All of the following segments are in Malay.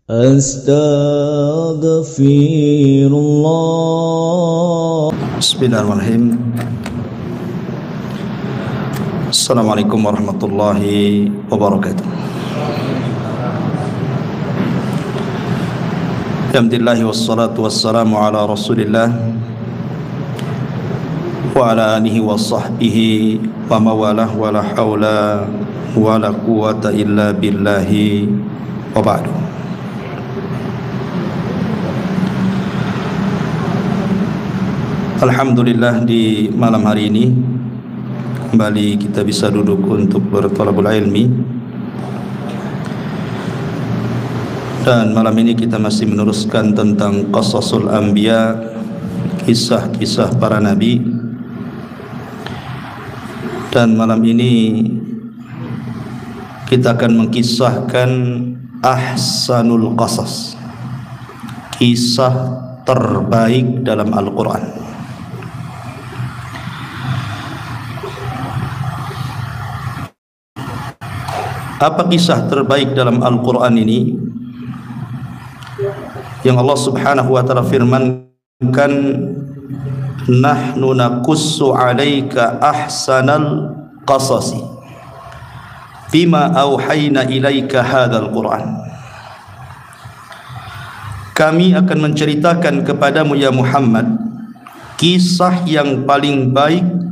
Astaghfirullah. Bismillahirrahmanirrahim. Assalamualaikum warahmatullahi wabarakatuh. Alhamdulillah wassalatu wassalamu ala Rasulillah wa ala alihi wa sahbihi wa mawalah wa la hawla wa la quwata illa billahi wa ba'du. Alhamdulillah, di malam hari ini kembali kita bisa duduk untuk berthalabul ilmi, dan malam ini kita masih meneruskan tentang qasasul anbiya, kisah-kisah para nabi. Dan malam ini kita akan mengkisahkan ahsanul qasas, kisah terbaik dalam Al-Quran. Apa kisah terbaik dalam Al-Quran ini? Yang Allah subhanahu wa ta'ala firmankan, nahnu naqussu alaika ahsanal qasasi bima auhayna ilaika hadzal Quran. Kami akan menceritakan kepadamu ya Muhammad kisah yang paling baik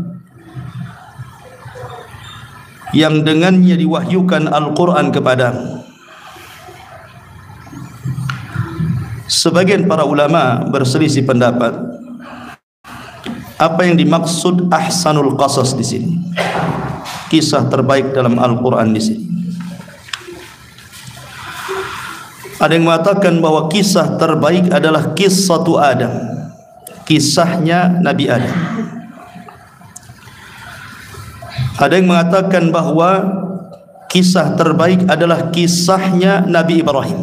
yang dengannya diwahyukan Al-Quran kepadamu. Sebagian para ulama berselisih pendapat apa yang dimaksud ahsanul qasas di sini, kisah terbaik dalam Al-Quran di sini. Ada yang mengatakan bahwa kisah terbaik adalah kisatu Adam, kisahnya Nabi Adam. Ada yang mengatakan bahwa kisah terbaik adalah kisahnya Nabi Ibrahim,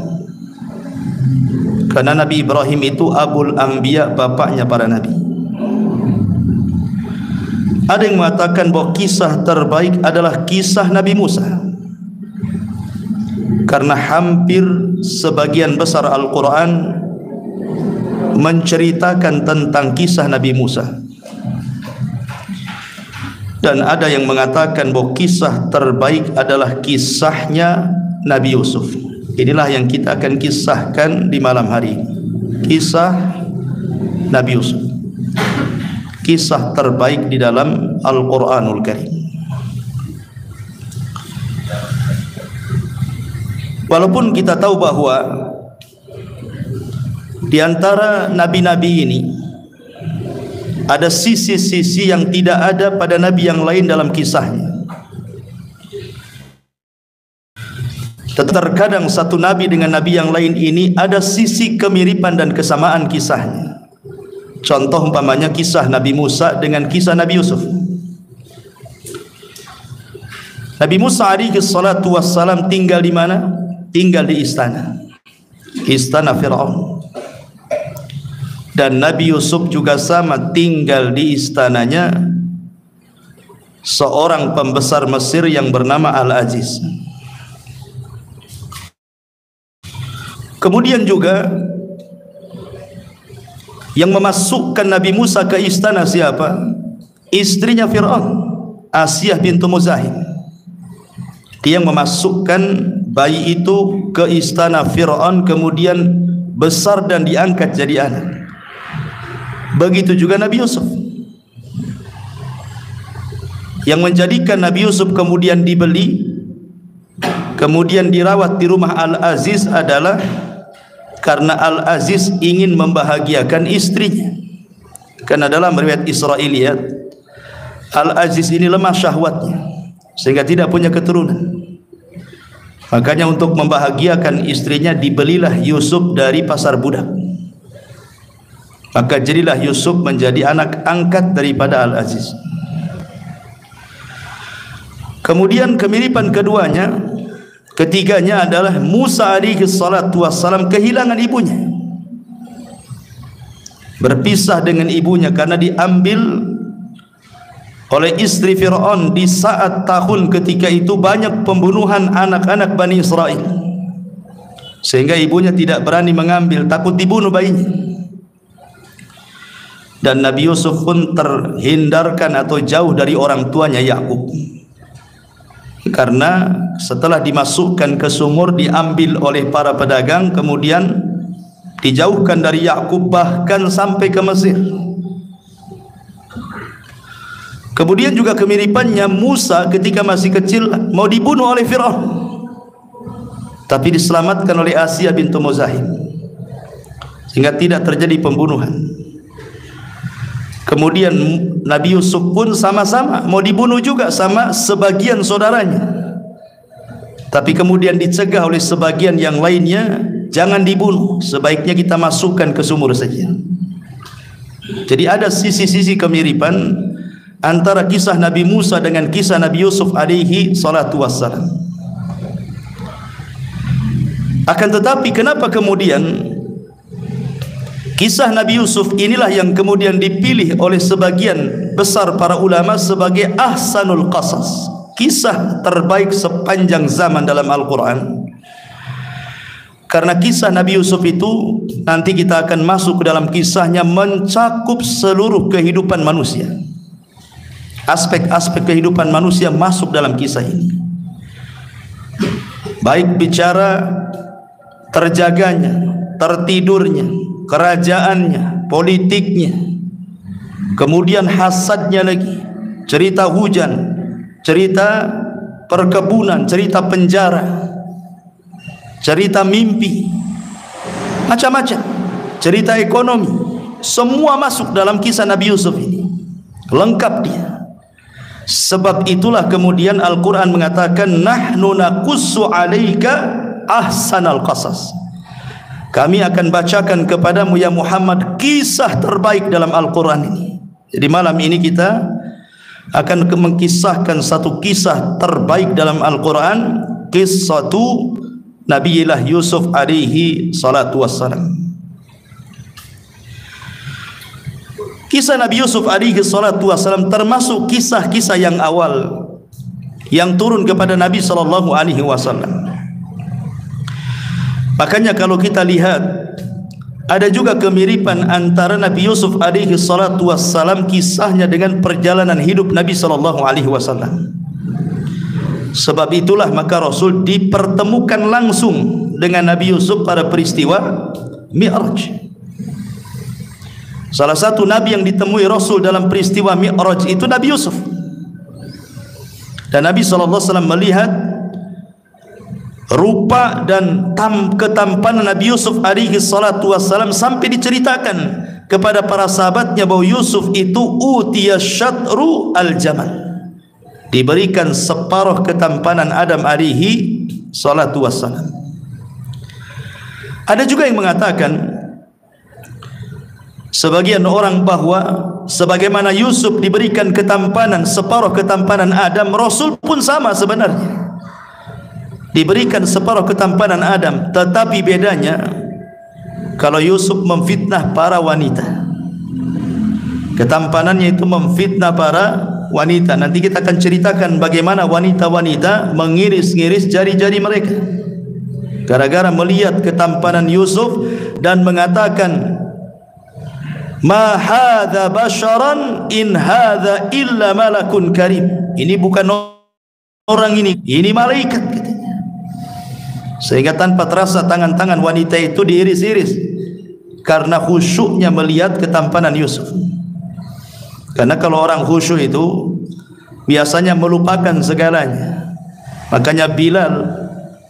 karena Nabi Ibrahim itu Abul Anbiya, bapaknya para nabi. Ada yang mengatakan bahwa kisah terbaik adalah kisah Nabi Musa, karena hampir sebagian besar Al-Quran menceritakan tentang kisah Nabi Musa. Dan ada yang mengatakan bahwa kisah terbaik adalah kisahnya Nabi Yusuf. Inilah yang kita akan kisahkan di malam hari ini, kisah Nabi Yusuf, kisah terbaik di dalam Al-Quranul Karim. Walaupun kita tahu bahwa di antara nabi-nabi ini ada sisi-sisi yang tidak ada pada nabi yang lain dalam kisahnya. Terkadang satu nabi dengan nabi yang lain ini ada sisi kemiripan dan kesamaan kisahnya. Contoh umpamanya kisah Nabi Musa dengan kisah Nabi Yusuf. Nabi Musa alaihi salatu wassalam tinggal di mana? Tinggal di istana Fir'aun. Dan Nabi Yusuf juga sama, tinggal di istananya seorang pembesar Mesir yang bernama Al-Aziz. Kemudian juga yang memasukkan Nabi Musa ke istana siapa? Istrinya Fir'aun, Asiyah bintu Muzahim. Dia yang memasukkan bayi itu ke istana Fir'aun, kemudian besar dan diangkat jadi anak. Begitu juga Nabi Yusuf, yang menjadikan Nabi Yusuf kemudian dibeli, kemudian dirawat di rumah Al-Aziz adalah karena Al-Aziz ingin membahagiakan istrinya. Karena dalam riwayat Israiliyat, Al-Aziz ini lemah syahwatnya sehingga tidak punya keturunan. Makanya untuk membahagiakan istrinya dibelilah Yusuf dari pasar budak. Maka jadilah Yusuf menjadi anak angkat daripada Al-Aziz. Kemudian kemiripan keduanya, ketiganya adalah Musa alaihi salatu wassalam kehilangan ibunya, berpisah dengan ibunya karena diambil oleh istri Fir'aun di saat tahun ketika itu banyak pembunuhan anak-anak Bani Israel. sehingga ibunya tidak berani mengambil, takut dibunuh bayinya. Dan Nabi Yusuf pun terhindarkan atau jauh dari orang tuanya Yakub, karena setelah dimasukkan ke sumur diambil oleh para pedagang, kemudian dijauhkan dari Yakub bahkan sampai ke Mesir. Kemudian juga kemiripannya Musa ketika masih kecil mau dibunuh oleh Firaun, tapi diselamatkan oleh Asia bintu Muzahim sehingga tidak terjadi pembunuhan. Kemudian Nabi Yusuf pun sama-sama mau dibunuh juga sama sebagian saudaranya, tapi kemudian dicegah oleh sebagian yang lainnya, jangan dibunuh, sebaiknya kita masukkan ke sumur saja. Jadi ada sisi-sisi kemiripan antara kisah Nabi Musa dengan kisah Nabi Yusuf alaihi salatu wassalam. Akan tetapi kenapa kemudian kisah Nabi Yusuf inilah yang kemudian dipilih oleh sebagian besar para ulama sebagai ahsanul qasas, kisah terbaik sepanjang zaman dalam Al-Quran? Karena kisah Nabi Yusuf itu nanti kita akan masuk ke dalam kisahnya, mencakup seluruh kehidupan manusia. Aspek-aspek kehidupan manusia masuk dalam kisah ini, baik bicara terjaganya, tertidurnya, kerajaannya, politiknya, kemudian hasadnya lagi, cerita hujan, cerita perkebunan, cerita penjara, cerita mimpi, macam-macam, cerita ekonomi, semua masuk dalam kisah Nabi Yusuf ini, lengkap dia. Sebab itulah kemudian Al-Quran mengatakan nahnu naqussu alaika ahsanal qasas, kami akan bacakan kepadamu ya Muhammad kisah terbaik dalam Al-Quran ini. Jadi malam ini kita akan mengkisahkan satu kisah terbaik dalam Al-Quran, kisatu Nabiullah Yusuf alaihi salatu wassalam. Kisah Nabi Yusuf alaihi salatu wassalam termasuk kisah-kisah yang awal yang turun kepada Nabi sallallahu alaihi wasallam. Makanya kalau kita lihat ada juga kemiripan antara Nabi Yusuf alaihi salatu wassalam kisahnya dengan perjalanan hidup Nabi sallallahu alaihi wasallam. Sebab itulah maka Rasul dipertemukan langsung dengan Nabi Yusuf pada peristiwa Mi'raj. Salah satu Nabi yang ditemui Rasul dalam peristiwa Mi'raj itu Nabi Yusuf. Dan Nabi SAW melihat rupa dan ketampanan Nabi Yusuf alaihi salatu wassalam, sampai diceritakan kepada para sahabatnya bahwa Yusuf itu utiya syatru al-jamal, diberikan separuh ketampanan Adam alaihi salatu wassalam. Ada juga yang mengatakan sebagian orang bahwa sebagaimana Yusuf diberikan ketampanan, separuh ketampanan Adam, Rasul pun sama sebenarnya, diberikan separuh ketampanan Adam. Tetapi bedanya, kalau Yusuf memfitnah para wanita, ketampanannya itu memfitnah para wanita. Nanti kita akan ceritakan bagaimana wanita-wanita mengiris-ngiris jari-jari mereka gara-gara melihat ketampanan Yusuf dan mengatakan, ma hadza basharan in hadza illa malakun karim. Ini bukan orang, ini malaikat katanya. Sehingga tanpa terasa tangan-tangan wanita itu diiris-iris karena khusyuknya melihat ketampanan Yusuf. Karena kalau orang khusyuk itu biasanya melupakan segalanya. Makanya Bilal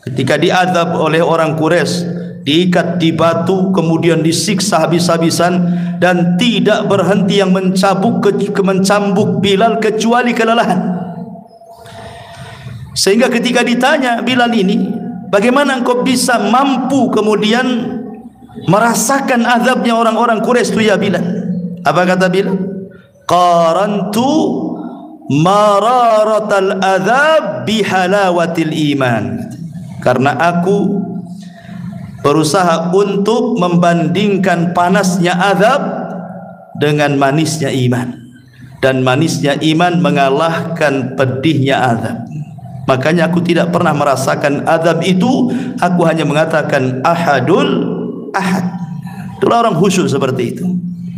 ketika diazab oleh orang Quraisy, diikat di batu, kemudian disiksa habis-habisan, dan tidak berhenti yang mencambuk Bilal kecuali kelelahan. Sehingga ketika ditanya Bilal ini, bagaimana engkau bisa mampu kemudian merasakan azabnya orang-orang Quraisy itu ya Bilal? Apa kata Bilal? Qarantu mararatal azab bihalawatil iman. Karena aku berusaha untuk membandingkan panasnya azab dengan manisnya iman, dan manisnya iman mengalahkan pedihnya azab. Makanya aku tidak pernah merasakan azab itu. Aku hanya mengatakan ahadul ahad. Itulah orang khusyuk seperti itu.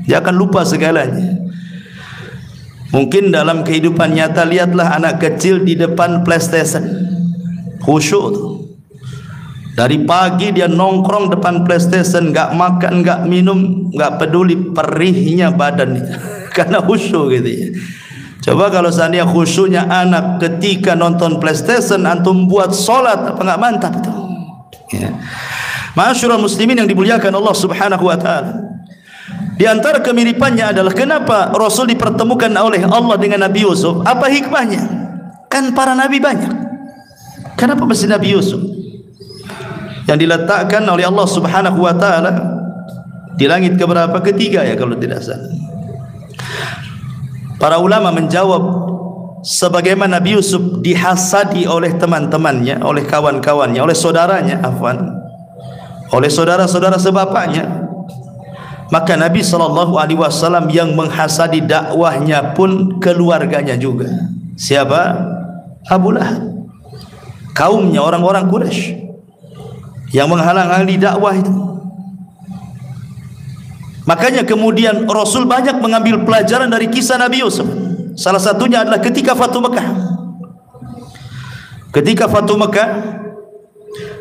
Dia akan lupa segalanya. Mungkin dalam kehidupan nyata, lihatlah anak kecil di depan PlayStation, khusyuk tuh. Dari pagi dia nongkrong depan PlayStation, enggak makan, enggak minum, enggak peduli perihnya badan itu. Karena khusyuk gitu ya. Coba kalau seandainya khusyuknya anak ketika nonton PlayStation, antum buat solat, apa enggak mantap itu ya. Ma'asyiral muslimin yang dimuliakan Allah Subhanahu wa ta'ala, di antara kemiripannya adalah kenapa Rasul dipertemukan oleh Allah dengan Nabi Yusuf. Apa hikmahnya? Kan para nabi banyak, kenapa mesti Nabi Yusuf yang diletakkan oleh Allah Subhanahu wa ta'ala di langit keberapa? Ketiga ya kalau tidak salah. Para ulama menjawab, sebagaimana Nabi Yusuf dihasadi oleh teman-temannya, oleh kawan-kawannya, oleh saudaranya, oleh saudara-saudara sebapaknya, maka Nabi SAW yang menghasadi dakwahnya pun keluarganya juga. Siapa? Abu Lahab, kaumnya, orang-orang Quraisy yang menghalang-halangi dakwah itu. Makanya kemudian Rasul banyak mengambil pelajaran dari kisah Nabi Yusuf. Salah satunya adalah ketika Fatu Mekah. Ketika Fatu Mekah,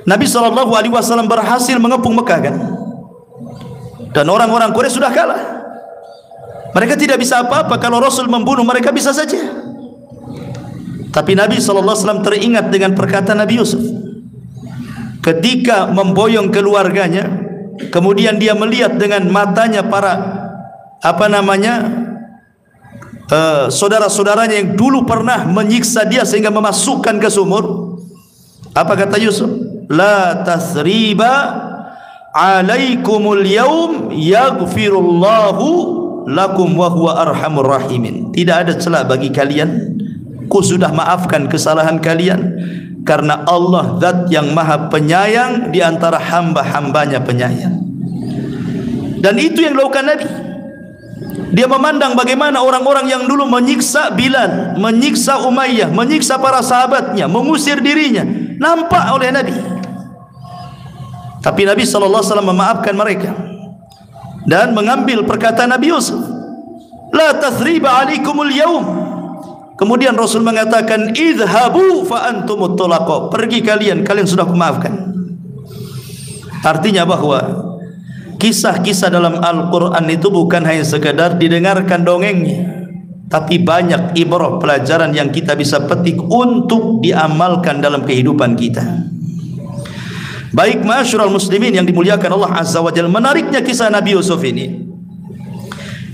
Nabi SAW berhasil mengepung Mekah kan, dan orang-orang Quraisy sudah kalah. Mereka tidak bisa apa-apa. Kalau Rasul membunuh mereka bisa saja. Tapi Nabi SAW teringat dengan perkataan Nabi Yusuf ketika memboyong keluarganya, kemudian dia melihat dengan matanya para saudara-saudaranya yang dulu pernah menyiksa dia sehingga memasukkan ke sumur. Apa kata Yusuf? La tasriba alaikumul yaum yaghfirullahu lakum wa huwa arhamur rahimin. Tidak ada celah bagi kalian, ku sudah maafkan kesalahan kalian, karena Allah zat yang maha penyayang di antara hamba-hambanya penyayang. Dan itu yang dilakukan Nabi. Dia memandang bagaimana orang-orang yang dulu menyiksa Bilal, menyiksa Umayyah, menyiksa para sahabatnya, mengusir dirinya, nampak oleh Nabi. Tapi Nabi SAW memaafkan mereka dan mengambil perkataan Nabi Yusuf, la tathriba alaikumul yaum. Kemudian Rasul mengatakan, idhabu fa antumut tulaqa, pergi kalian, kalian sudah kumaafkan. Artinya bahwa kisah-kisah dalam Al-Quran itu bukan hanya sekadar didengarkan dongengnya, tapi banyak ibrah, pelajaran yang kita bisa petik untuk diamalkan dalam kehidupan kita. Baik ma'asyiral muslimin yang dimuliakan Allah Azza wa Jalla, menariknya kisah Nabi Yusuf ini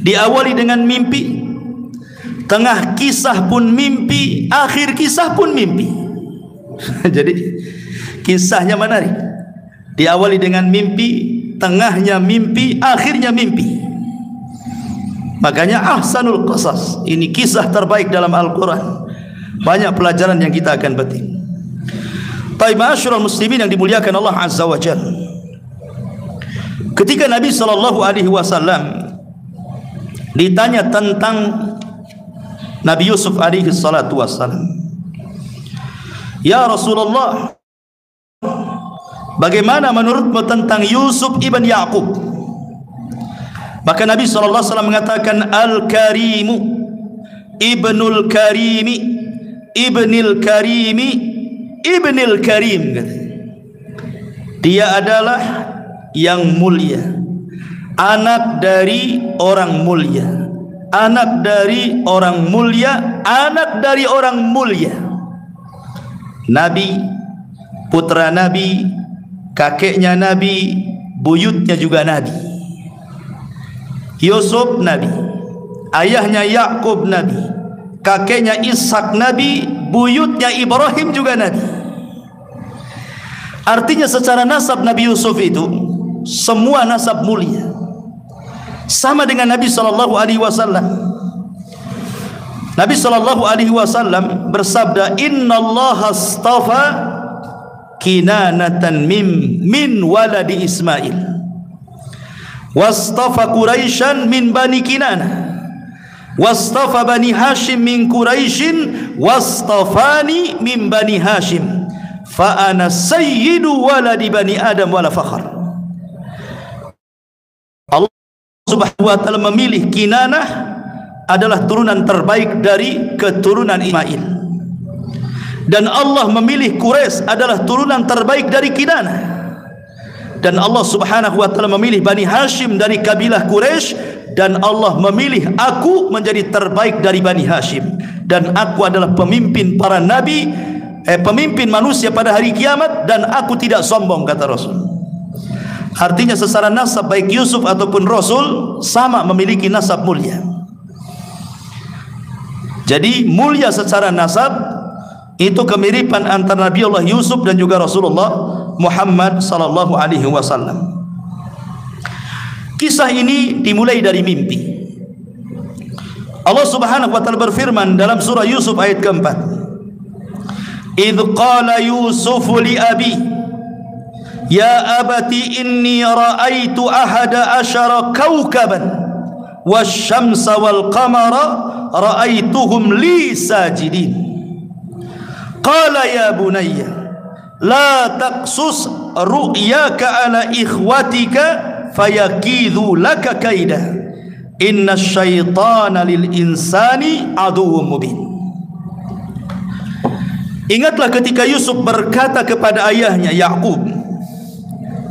diawali dengan mimpi, tengah kisah pun mimpi, akhir kisah pun mimpi. Jadi kisahnya menarik. Diawali dengan mimpi, tengahnya mimpi, akhirnya mimpi. Makanya ahsanul qasas, ini kisah terbaik dalam Al-Quran. Banyak pelajaran yang kita akan petik. Baik ma'asyiral muslimin yang dimuliakan Allah Azza wa Jalla, ketika Nabi SAW ditanya tentang Nabi Yusuf alaihi salatu wassalam, ya Rasulullah, bagaimana menurutmu tentang Yusuf ibn Ya'qub? Maka Nabi SAW mengatakan, Al-Karimu ibnul Karimi ibnil Karimi ibnil Karim. Dia adalah yang mulia, anak dari orang mulia, anak dari orang mulia, anak dari orang mulia. Nabi, putra Nabi, kakeknya Nabi, buyutnya juga Nabi. Yusuf Nabi, ayahnya Ya'qub Nabi, kakeknya Ishak Nabi, buyutnya Ibrahim juga Nabi. Artinya secara nasab Nabi Yusuf itu semua nasab mulia, sama dengan Nabi SAW. Nabi SAW bersabda, Innallaha astafa Kinanatan min waladi Ismail, wastafa Quraisyan min bani Kinanah, wastafa bani Hashim min Quraisyin wastafani min bani Hashim fa ana sayyidu waladi bani Adam wala fakhr. Allah Subhanahu wa taala memilih Kinanah adalah turunan terbaik dari keturunan Ismail, dan Allah memilih Quraisy adalah turunan terbaik dari Kinanah, dan Allah Subhanahu wa taala memilih Bani Hashim dari kabilah Quraisy, dan Allah memilih aku menjadi terbaik dari Bani Hashim, dan aku adalah pemimpin para nabi, pemimpin manusia pada hari kiamat, dan aku tidak sombong, kata Rasul. Artinya secara nasab baik Yusuf ataupun Rasul sama memiliki nasab mulia. Jadi mulia secara nasab itu kemiripan antara Nabi Allah Yusuf dan juga Rasulullah Muhammad sallallahu alaihi wasallam. Kisah ini dimulai dari mimpi. Allah Subhanahu wa taala berfirman dalam surah Yusuf ayat keempat, "Idz qala Yusuf li abi ya abati inni ra'aitu ahada asyara kawkaban wasyamsa wal qamara ra'aituhum li sajidin." Qala ya bunayya la taqsus ru'yaka ala ikhwatika fayakidhu laka kaida inna syaitana lil insani aduwwum mubin. Ingatlah ketika Yusuf berkata kepada ayahnya Yakub,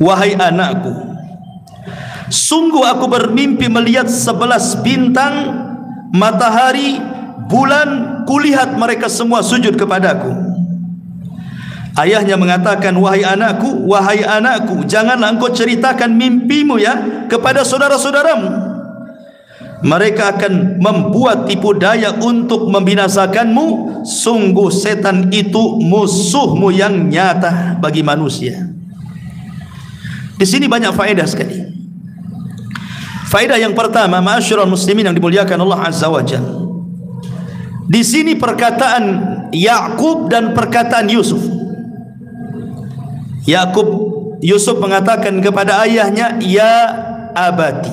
"Wahai anakku, sungguh aku bermimpi melihat 11 bintang, matahari, bulan, kulihat mereka semua sujud kepadaku." Ayahnya mengatakan, wahai anakku, janganlah engkau ceritakan mimpimu ya kepada saudara-saudaramu. Mereka akan membuat tipu daya untuk membinasakanmu. Sungguh setan itu musuhmu yang nyata bagi manusia. Di sini banyak faedah sekali. Faedah yang pertama, ma'asyiral muslimin yang dimuliakan Allah Azza wa Jalla. Di sini perkataan Yakub dan perkataan Yusuf. Yusuf mengatakan kepada ayahnya, ya abati,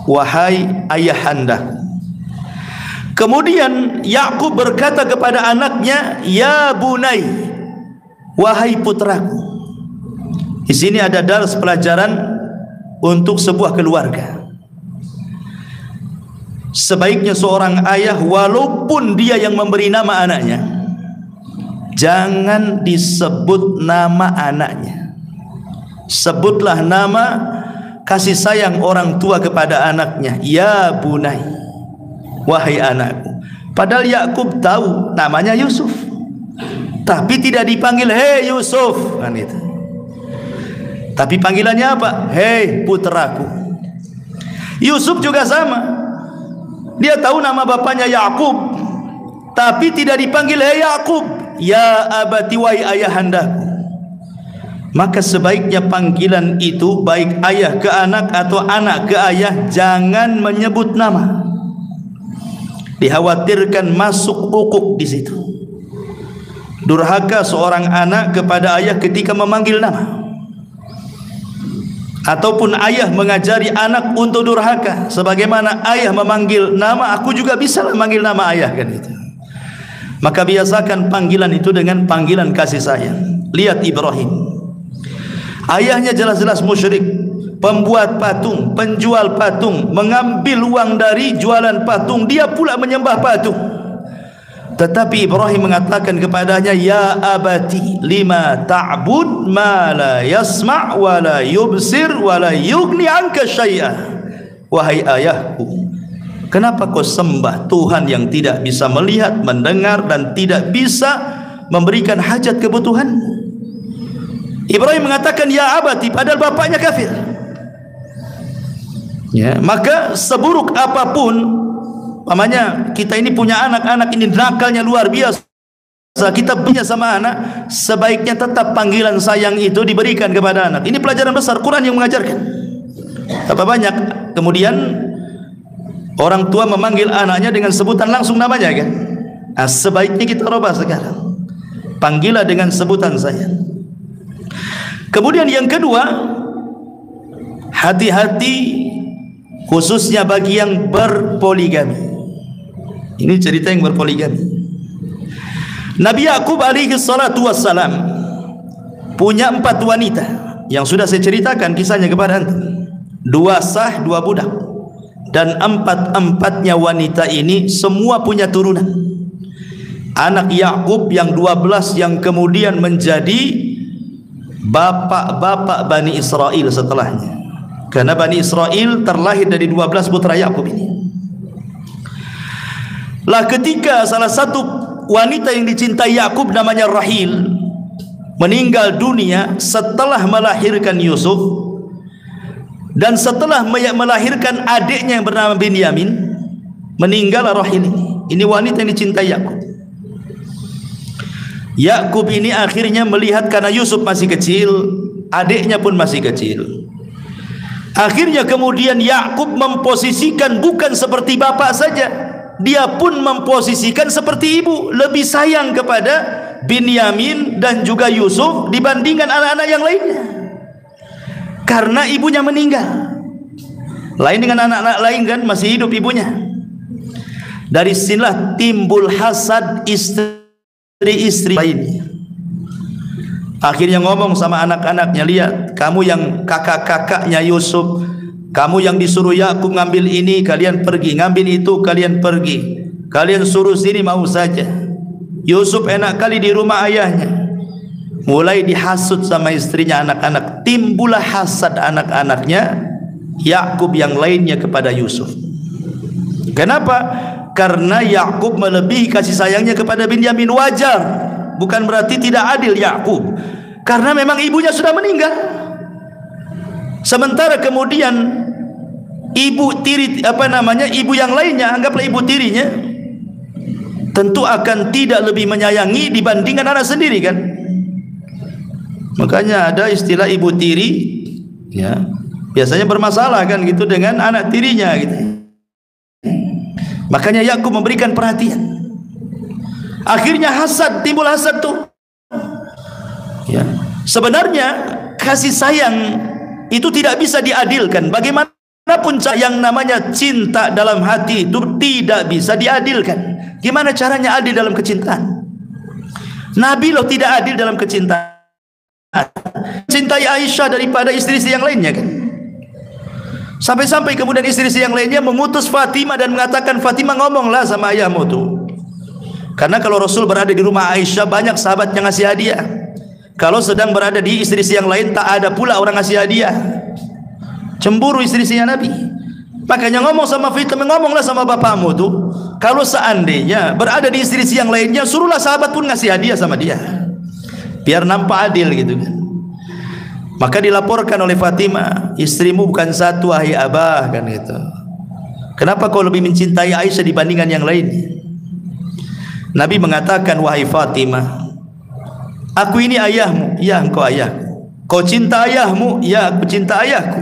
wahai ayahanda. Kemudian Yakub berkata kepada anaknya, ya bunai, wahai putraku. Di sini ada dars pelajaran untuk sebuah keluarga. Sebaiknya seorang ayah walaupun dia yang memberi nama anaknya, jangan disebut nama anaknya. Sebutlah nama kasih sayang orang tua kepada anaknya, ya bunai, wahai anakku. Padahal Yakub tahu namanya Yusuf, tapi tidak dipanggil hei Yusuf, kan itu. Tapi panggilannya apa? Hei putraku. Yusuf juga sama. Dia tahu nama bapaknya Yakub, tapi tidak dipanggil hei Yakub, ya abati, wahai ayahandaku. Maka sebaiknya panggilan itu baik ayah ke anak atau anak ke ayah jangan menyebut nama. Dikhawatirkan masuk ukuk di situ. Durhaka seorang anak kepada ayah ketika memanggil nama. Ataupun ayah mengajari anak untuk durhaka, sebagaimana ayah memanggil nama, aku juga bisa memanggil nama ayah, kan itu. Maka biasakan panggilan itu dengan panggilan kasih sayang. Lihat Ibrahim, ayahnya jelas-jelas musyrik, pembuat patung, penjual patung, mengambil uang dari jualan patung, dia pula menyembah patung. Tetapi Ibrahim mengatakan kepadanya, ya abati lima ta'bud ma la yasma' wa la yubsir wa la yughni anka syai'a. Wahai ayahku, kenapa kau sembah Tuhan yang tidak bisa melihat, mendengar dan tidak bisa memberikan hajat kebutuhan? Ibrahim mengatakan ya abati, padahal bapaknya kafir. Ya, maka seburuk apapun, namanya kita ini punya anak-anak ini nakalnya luar biasa, kita punya sama anak, sebaiknya tetap panggilan sayang itu diberikan kepada anak. Ini pelajaran besar Quran yang mengajarkan. Apa banyak kemudian orang tua memanggil anaknya dengan sebutan langsung namanya, kan? Nah, sebaiknya kita rubah sekarang, panggilah dengan sebutan sayang. Kemudian yang kedua, hati-hati khususnya bagi yang berpoligami. Ini cerita yang berpoligami. Nabi Yakub alaihi salatu wassalam punya 4 wanita yang sudah saya ceritakan kisahnya kepada anda. 2 sah, 2 budak, dan 4-empatnya wanita ini semua punya turunan. Anak Yakub yang 12 yang kemudian menjadi bapak-bapak Bani Israel setelahnya. Karena Bani Israel terlahir dari 12 putra Yakub ini. Lah ketika salah satu wanita yang dicintai Yakub namanya Rahil meninggal dunia setelah melahirkan Yusuf, dan setelah melahirkan adiknya yang bernama Binyamin, meninggal Rahil ini. Ini wanita yang dicintai Yakub. Yakub ini akhirnya melihat karena Yusuf masih kecil, adiknya pun masih kecil. Akhirnya kemudian Yakub memposisikan bukan seperti bapak saja, dia pun memposisikan seperti ibu, lebih sayang kepada Binyamin dan juga Yusuf dibandingkan anak-anak yang lainnya. Karena ibunya meninggal. Lain dengan anak-anak lain kan, masih hidup ibunya. Dari sinilah timbul hasad istri-istri lainnya. Akhirnya ngomong sama anak-anaknya, lihat, kamu yang kakak-kakaknya Yusuf, kamu yang disuruh Yakub ngambil ini, kalian pergi, ngambil itu, kalian pergi, kalian suruh sini mau saja. Yusuf enak kali di rumah ayahnya. Mulai dihasut sama istrinya, anak-anak. Timbullah hasad anak-anaknya Yakub yang lainnya kepada Yusuf. Kenapa? Karena Yakub melebihi kasih sayangnya kepada Binyamin. Wajar, bukan berarti tidak adil Yakub, karena memang ibunya sudah meninggal. Sementara kemudian ibu tiri, ibu yang lainnya, anggaplah ibu tirinya, tentu akan tidak lebih menyayangi dibandingkan anak sendiri kan. Makanya ada istilah ibu tiri, ya, biasanya bermasalah kan gitu dengan anak tirinya gitu. Makanya Yakub memberikan perhatian. Akhirnya hasad, timbul hasad tuh. Ya. Sebenarnya kasih sayang itu tidak bisa diadilkan. Bagaimanapun yang namanya cinta dalam hati itu tidak bisa diadilkan. Gimana caranya adil dalam kecintaan? Nabi loh tidak adil dalam kecintaan. Cintai Aisyah daripada istri-istri yang lainnya kan. Sampai-sampai kemudian istri-istri yang lainnya mengutus Fatimah dan mengatakan, Fatimah ngomonglah sama ayahmu tuh. Karena kalau Rasul berada di rumah Aisyah, banyak sahabat yang ngasih hadiah. Kalau sedang berada di istri-istri yang lain, tak ada pula orang ngasih hadiah. Cemburu istri-istrinya Nabi. Makanya ngomong sama Fatimah, ngomonglah sama bapakmu tuh. Kalau seandainya berada di istri-istri yang lainnya, suruhlah sahabat pun ngasih hadiah sama dia, biar nampak adil gitu kan. Maka dilaporkan oleh Fatimah, istrimu bukan satu wahai abah kan gitu. Kenapa kau lebih mencintai Aisyah dibandingkan yang lain? Nabi mengatakan, wahai Fatimah, aku ini ayahmu, ya engkau ayahku. Kau cinta ayahmu, ya aku cinta ayahku.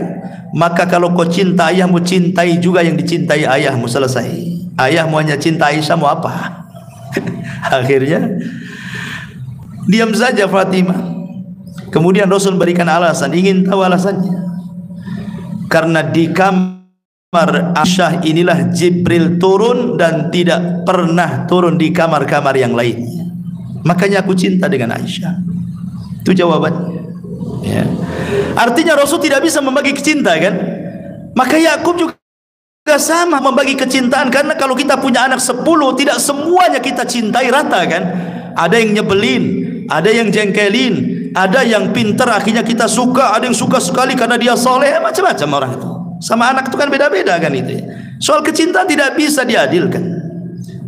Maka kalau kau cinta ayahmu, cintai juga yang dicintai ayahmu. Selesai. Ayahmu hanya cinta Aisyah, mau apa? Akhirnya diam saja Fatimah. Kemudian Rasul berikan alasan, ingin tahu alasannya. Karena di kamar Aisyah inilah Jibril turun dan tidak pernah turun di kamar-kamar yang lainnya. Makanya aku cinta dengan Aisyah. Itu jawabannya. Ya. Artinya Rasul tidak bisa membagi kecinta kan? Maka Yakub juga sama membagi kecintaan. Karena kalau kita punya anak 10, tidak semuanya kita cintai rata kan? Ada yang nyebelin, ada yang jengkelin, ada yang pintar akhirnya kita suka, ada yang suka sekali karena dia soleh, macam-macam orang itu. Sama anak itu kan beda-beda kan itu. Soal kecintaan tidak bisa diadilkan.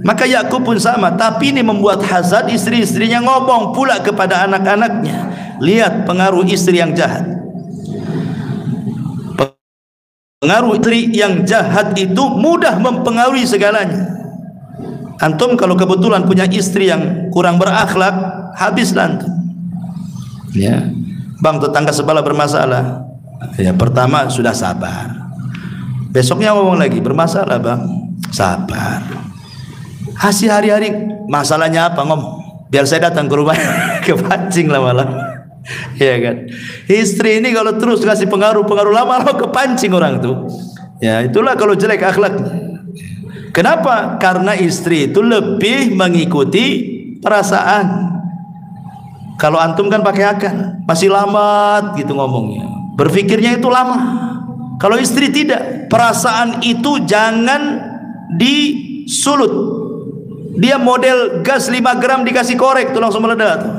Maka Yakub pun sama, tapi ini membuat hasad istri-istrinya, ngomong pula kepada anak-anaknya. Lihat pengaruh istri yang jahat. Pengaruh istri yang jahat itu mudah mempengaruhi segalanya. Antum kalau kebetulan punya istri yang kurang berakhlak, habislah antum. Ya, bang, tetangga sebelah bermasalah. Ya, pertama sudah sabar. Besoknya ngomong lagi, bermasalah bang, sabar. Hasil hari-hari masalahnya apa, ngomong. Biar saya datang ke rumah, kepancing lama-lama. Ya kan. Istri ini kalau terus kasih pengaruh lama-lama kepancing orang tuh. Ya, itulah kalau jelek akhlaknya. Kenapa? Karena istri itu lebih mengikuti perasaan. Kalau antum kan pakai akal, masih lama gitu ngomongnya, berpikirnya itu lama. Kalau istri tidak, perasaan itu jangan disulut. Dia model gas 5 gram dikasih korek tuh langsung meledak tuh.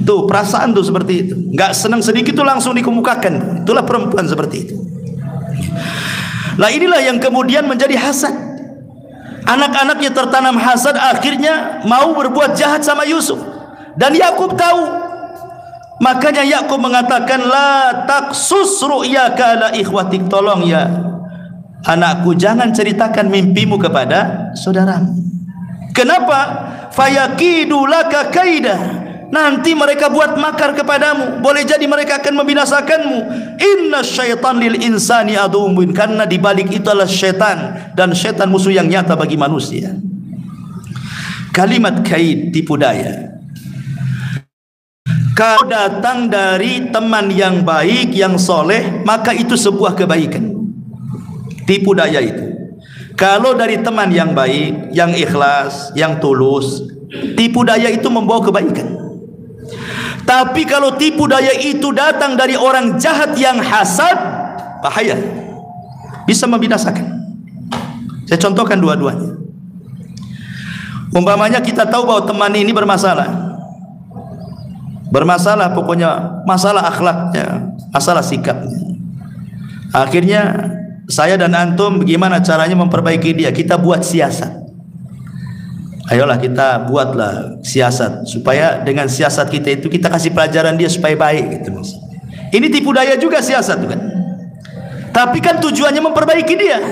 Tuh perasaan tuh seperti itu, nggak senang sedikit tuh langsung dikemukakan. Itulah perempuan seperti itu. Lah inilah yang kemudian menjadi hasad. Anak-anaknya tertanam hasad, akhirnya mau berbuat jahat sama Yusuf. Dan Yakub tahu. Makanya Yakub mengatakan, la taqsus ru'yaka ala ikhwatik. Tolong ya anakku, jangan ceritakan mimpimu kepada saudaramu. Kenapa? Fayakidu laka kaidah. Nanti mereka buat makar kepadamu, boleh jadi mereka akan membinasakanmu. Inna syaitan lil insani aduwwun mubin. Karena dibalik itu adalah syaitan, dan syaitan musuh yang nyata bagi manusia. Kalimat kaid, tipu daya, kalau datang dari teman yang baik, yang soleh, maka itu sebuah kebaikan. Tipu daya itu kalau dari teman yang baik, yang ikhlas, yang tulus, tipu daya itu membawa kebaikan. Tapi kalau tipu daya itu datang dari orang jahat yang hasad, bahaya, bisa membinasakan. Saya contohkan dua-duanya. Umpamanya kita tahu bahwa teman ini bermasalah, pokoknya masalah akhlaknya, masalah sikapnya. Akhirnya saya dan antum bagaimana caranya memperbaiki dia? Kita buat siasat. Ayolah kita buatlah siasat, supaya dengan siasat kita itu kita kasih pelajaran dia supaya baik gitu. Ini tipu daya juga siasat kan? Tapi kan tujuannya memperbaiki dia.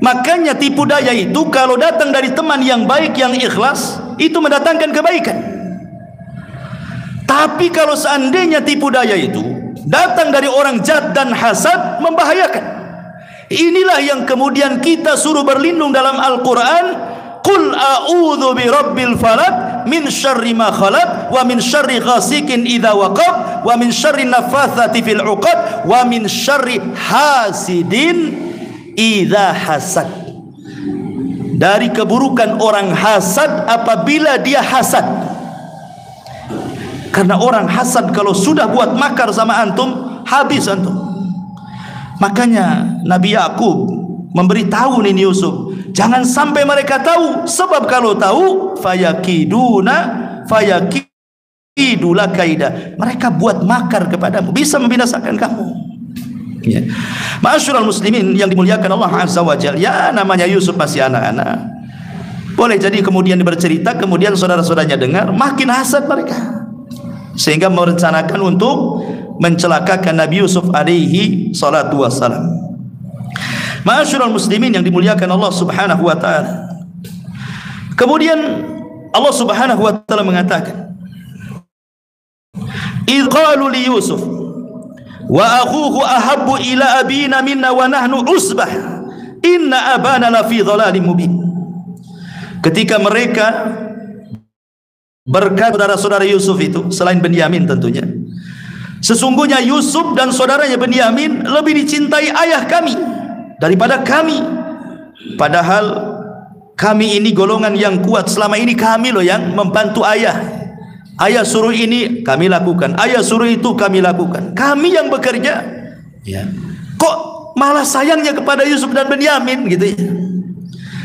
Makanya tipu daya itu kalau datang dari teman yang baik, yang ikhlas, itu mendatangkan kebaikan. Tapi kalau seandainya tipu daya itu datang dari orang jahat dan hasad, membahayakan. Inilah yang kemudian kita suruh berlindung dalam Al-Quran. Qul a'udzu birabbil falaq min syarri ma khalaq wa min syarri ghasikin idza waqab wa min syarri naffatsati fil 'uqad wa min syarri hasidin idza hasad. Dari keburukan orang hasad apabila dia hasad. Karena orang hasad kalau sudah buat makar sama antum, habis antum. Makanya Nabi Yakub memberitahu nih Yusuf, jangan sampai mereka tahu, sebab kalau tahu fayakidula kaida, mereka buat makar kepadamu, bisa membinasakan kamu. Ya. Ma'asyiral muslimin yang dimuliakan Allah Azza wa Jalla, ya namanya Yusuf masih anak-anak. Boleh jadi kemudian bercerita, kemudian saudara-saudaranya dengar, makin hasad mereka, sehingga merencanakan untuk mencelakakan Nabi Yusuf alaihi salatu wassalam. Ma'asyiral muslimin yang dimuliakan Allah Subhanahu wa taala. Kemudian Allah Subhanahu wa taala mengatakan, "Idz qalu li Yusuf wa akhuhu ahabbu ila abina minna wa nahnu usbah inna abana la fi dhalalin mubin." Ketika mereka berkata, saudara-saudara Yusuf itu selain Benyamin tentunya, sesungguhnya Yusuf dan saudaranya Benyamin lebih dicintai ayah kami daripada kami, padahal kami ini golongan yang kuat. Selama ini kami loh yang membantu ayah. Ayah suruh ini kami lakukan, ayah suruh itu kami lakukan, kami yang bekerja ya. Kok malah sayangnya kepada Yusuf dan Benyamin gitu ya.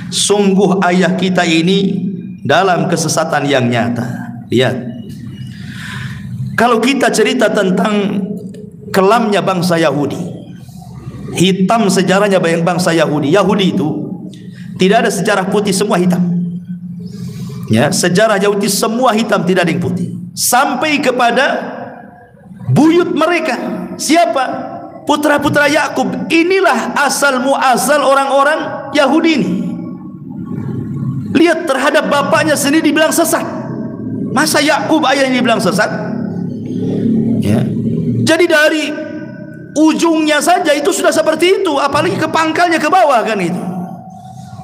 Sungguh ayah kita ini dalam kesesatan yang nyata. Lihat, kalau kita cerita tentang kelamnya bangsa Yahudi, hitam sejarahnya bangsa Yahudi. Yahudi itu tidak ada sejarah putih, semua hitam. Ya, sejarah Yahudi semua hitam, tidak ada yang putih. Sampai kepada buyut mereka. Siapa? Putra-putra Yakub. Inilah asal muasal orang-orang Yahudi ini. Lihat, terhadap bapaknya sendiri dibilang sesat. Masa Yakub ayahnya dibilang sesat? Ya. Jadi dari ujungnya saja itu sudah seperti itu, apalagi ke pangkalnya, ke bawah kan itu.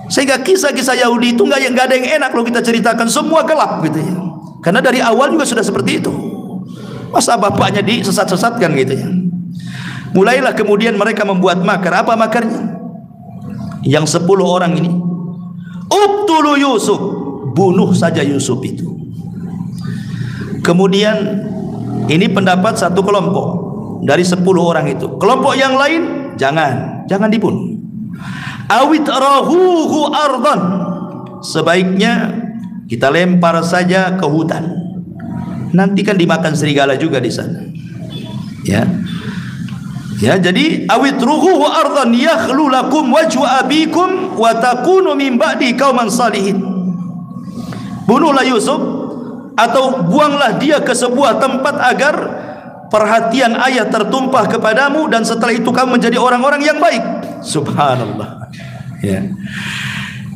Sehingga kisah-kisah Yahudi itu nggak ada yang enak kalau kita ceritakan, semua gelap gitu ya. Karena dari awal juga sudah seperti itu. Masa bapaknya disesat-sesatkan gitu ya. Mulailah kemudian mereka membuat makar. Apa makarnya? Yang 10 orang ini uqtulu Yusuf, bunuh saja Yusuf itu. Kemudian ini pendapat satu kelompok dari 10 orang itu. Kelompok yang lain, jangan dibunuh. Awit rahuhu ardan, sebaiknya kita lempar saja ke hutan. Nanti kan dimakan serigala juga di sana. Ya, jadi awit ruhuhu ardan yakhlu lakum wajhu abikum wa takunu min ba'di qauman salihin. Bunuhlah Yusuf atau buanglah dia ke sebuah tempat agar perhatian ayah tertumpah kepadamu dan setelah itu kamu menjadi orang-orang yang baik. Subhanallah. Ya.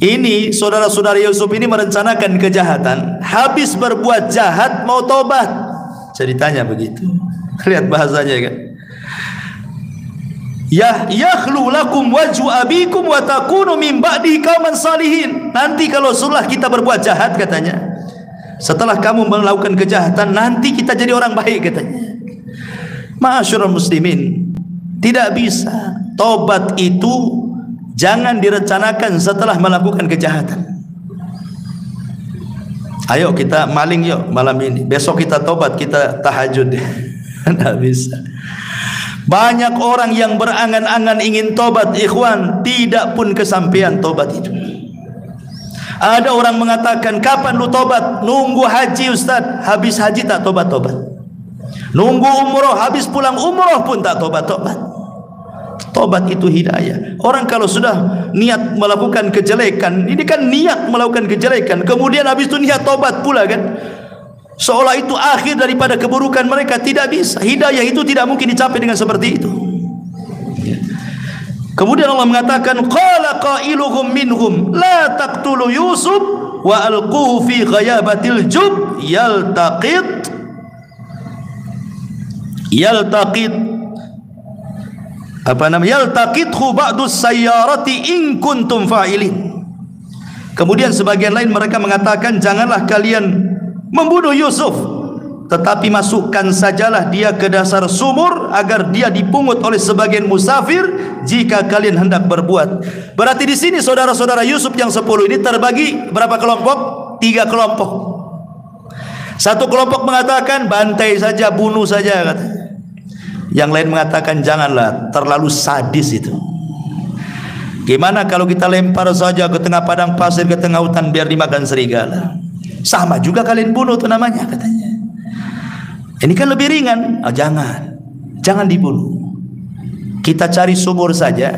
Ini saudara-saudara Yusuf ini merencanakan kejahatan, habis berbuat jahat mau tobat. Ceritanya begitu. Lihat bahasanya kan. Yakhlu lakum wajhu abikum wa takunu min ba'di qauman salihin. Nanti kalau sudah kita berbuat jahat katanya, setelah kamu melakukan kejahatan, nanti kita jadi orang baik katanya. Ma'asyiral muslimin, tidak bisa. Tobat itu jangan direncanakan setelah melakukan kejahatan. Ayo kita maling yuk malam ini, besok kita tobat, kita tahajud. Tidak bisa. Banyak orang yang berangan-angan ingin tobat, ikhwan, tidak pun kesampaian tobat itu. Ada orang mengatakan, kapan lu tobat? Nunggu haji Ustaz, habis haji tak tobat-tobat. Nunggu umroh, habis pulang umroh pun tak tobat-tobat. Tobat itu hidayah. Orang kalau sudah niat melakukan kejelekan, ini kan niat melakukan kejelekan, kemudian habis itu niat tobat pula kan, seolah itu akhir daripada keburukan mereka. Tidak bisa. Hidayah itu tidak mungkin dicapai dengan seperti itu. Kemudian Allah mengatakan, qala qailuhum minhum la taqtulu Yusuf wa alquhu fi ghayabatil jub yaltaqit yaltaqithu ba'dus sayyarati in kuntum fa'ilin. Kemudian sebagian lain mereka mengatakan, janganlah kalian membunuh Yusuf, tetapi masukkan sajalah dia ke dasar sumur agar dia dipungut oleh sebagian musafir jika kalian hendak berbuat. Berarti di sini saudara-saudara Yusuf yang 10 ini terbagi berapa kelompok? 3 kelompok. Satu kelompok mengatakan bantai saja, bunuh saja katanya. Yang lain mengatakan janganlah, terlalu sadis itu. Gimana kalau kita lempar saja ke tengah padang pasir, ke tengah hutan biar dimakan serigala? Sama juga kalian bunuh itu namanya katanya. Ini kan lebih ringan. Jangan dibunuh. Kita cari sumur saja.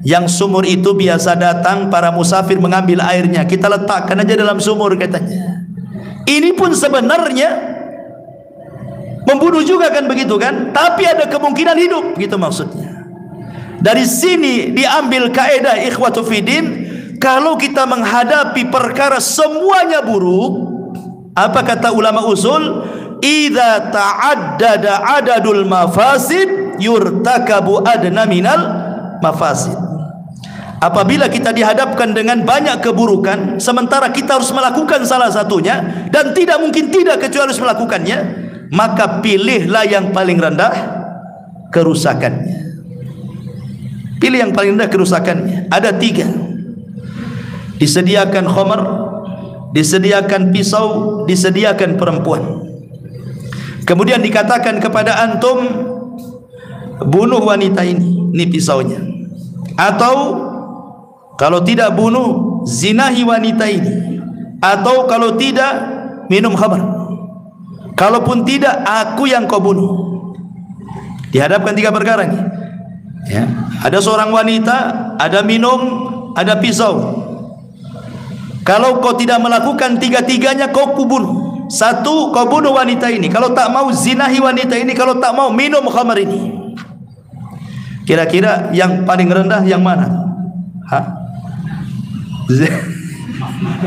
Yang sumur itu biasa datang para musafir mengambil airnya, kita letakkan aja dalam sumur katanya. Ini pun sebenarnya membunuh juga kan begitu kan, tapi ada kemungkinan hidup gitu maksudnya. Dari sini diambil kaidah ikhwatu fiddin, kalau kita menghadapi perkara semuanya buruk, apa kata ulama usul? Idza ta'addada adadul mafasid yurtakabu adna minal mafasid. Apabila kita dihadapkan dengan banyak keburukan, sementara kita harus melakukan salah satunya dan tidak mungkin tidak kecuali harus melakukannya, maka pilihlah yang paling rendah kerusakannya. Pilih yang paling rendah kerusakannya. Ada 3. Disediakan khamar, disediakan pisau, disediakan perempuan. Kemudian dikatakan kepada antum, bunuh wanita ini pisaunya. Atau kalau tidak bunuh, zinahi wanita ini. Atau kalau tidak, minum khamar. Kalaupun tidak, aku yang kau bunuh. Dihadapkan 3 perkara ini. Ya. Ada seorang wanita, ada minum, ada pisau. Kalau kau tidak melakukan 3-tiganya, kau kubunuh. 1, kau bunuh wanita ini. Kalau tak mau, zinahi wanita ini. Kalau tak mau, minum khamar ini. Kira-kira yang paling rendah yang mana?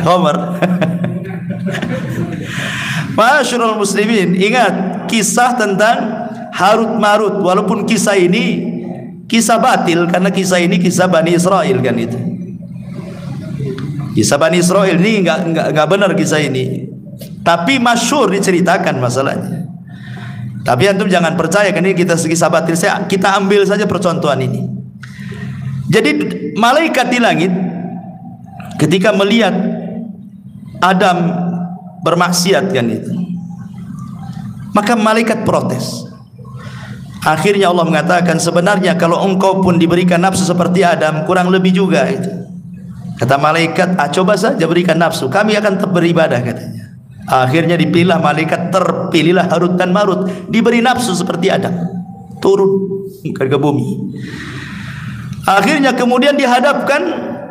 Khamar. Ma'asyiral muslimin, ingat kisah tentang Harut Marut. Walaupun kisah ini kisah batil, karena kisah ini kisah Bani Israel kan itu. Kisah Bani Israel ini enggak benar kisah ini. Tapi masyhur diceritakan masalahnya. Tapi antum jangan percaya kan ini kita kisah batil. Kita ambil saja percontohan ini. Jadi malaikat di langit ketika melihat Adam bermaksiat kan itu, maka malaikat protes. Akhirnya Allah mengatakan, sebenarnya kalau engkau pun diberikan nafsu seperti Adam, kurang lebih juga itu. Kata malaikat, coba saja berikan nafsu, kami akan tetap beribadah katanya. Akhirnya dipilih malaikat, terpilihlah Harut dan Marut, diberi nafsu seperti Adam, turun ke bumi. Akhirnya kemudian dihadapkan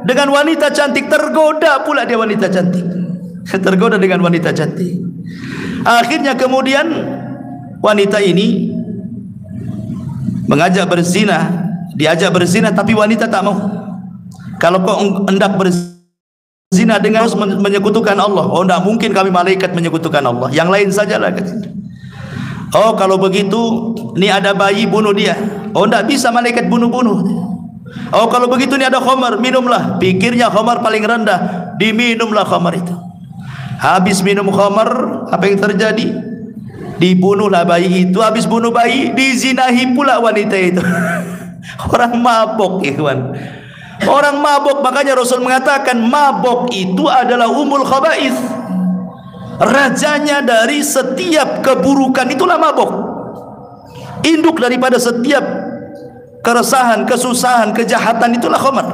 dengan wanita cantik, tergoda pula dia wanita cantik, tergoda dengan wanita cantik. Akhirnya kemudian wanita ini mengajak berzina, diajak berzina, tapi wanita tak mau. Kalau kau hendak berzina dengan harus menyekutukan Allah. Oh, tidak mungkin kami malaikat menyekutukan Allah, yang lain sajalah katanya. Oh, kalau begitu ini ada bayi, bunuh dia. Oh, tidak bisa malaikat bunuh-bunuh. Oh, kalau begitu ini ada khamar, minumlah. Pikirnya khamar paling rendah, diminumlah khamar itu. Habis minum khamar, apa yang terjadi? Dibunuhlah bayi itu. Habis bunuh bayi, dizinahi pula wanita itu. Orang mabok, ikhwan. Orang mabok, makanya Rasul mengatakan mabok itu adalah umul khaba'ith. Rajanya dari setiap keburukan itulah mabok. Induk daripada setiap keresahan, kesusahan, kejahatan itulah khamar.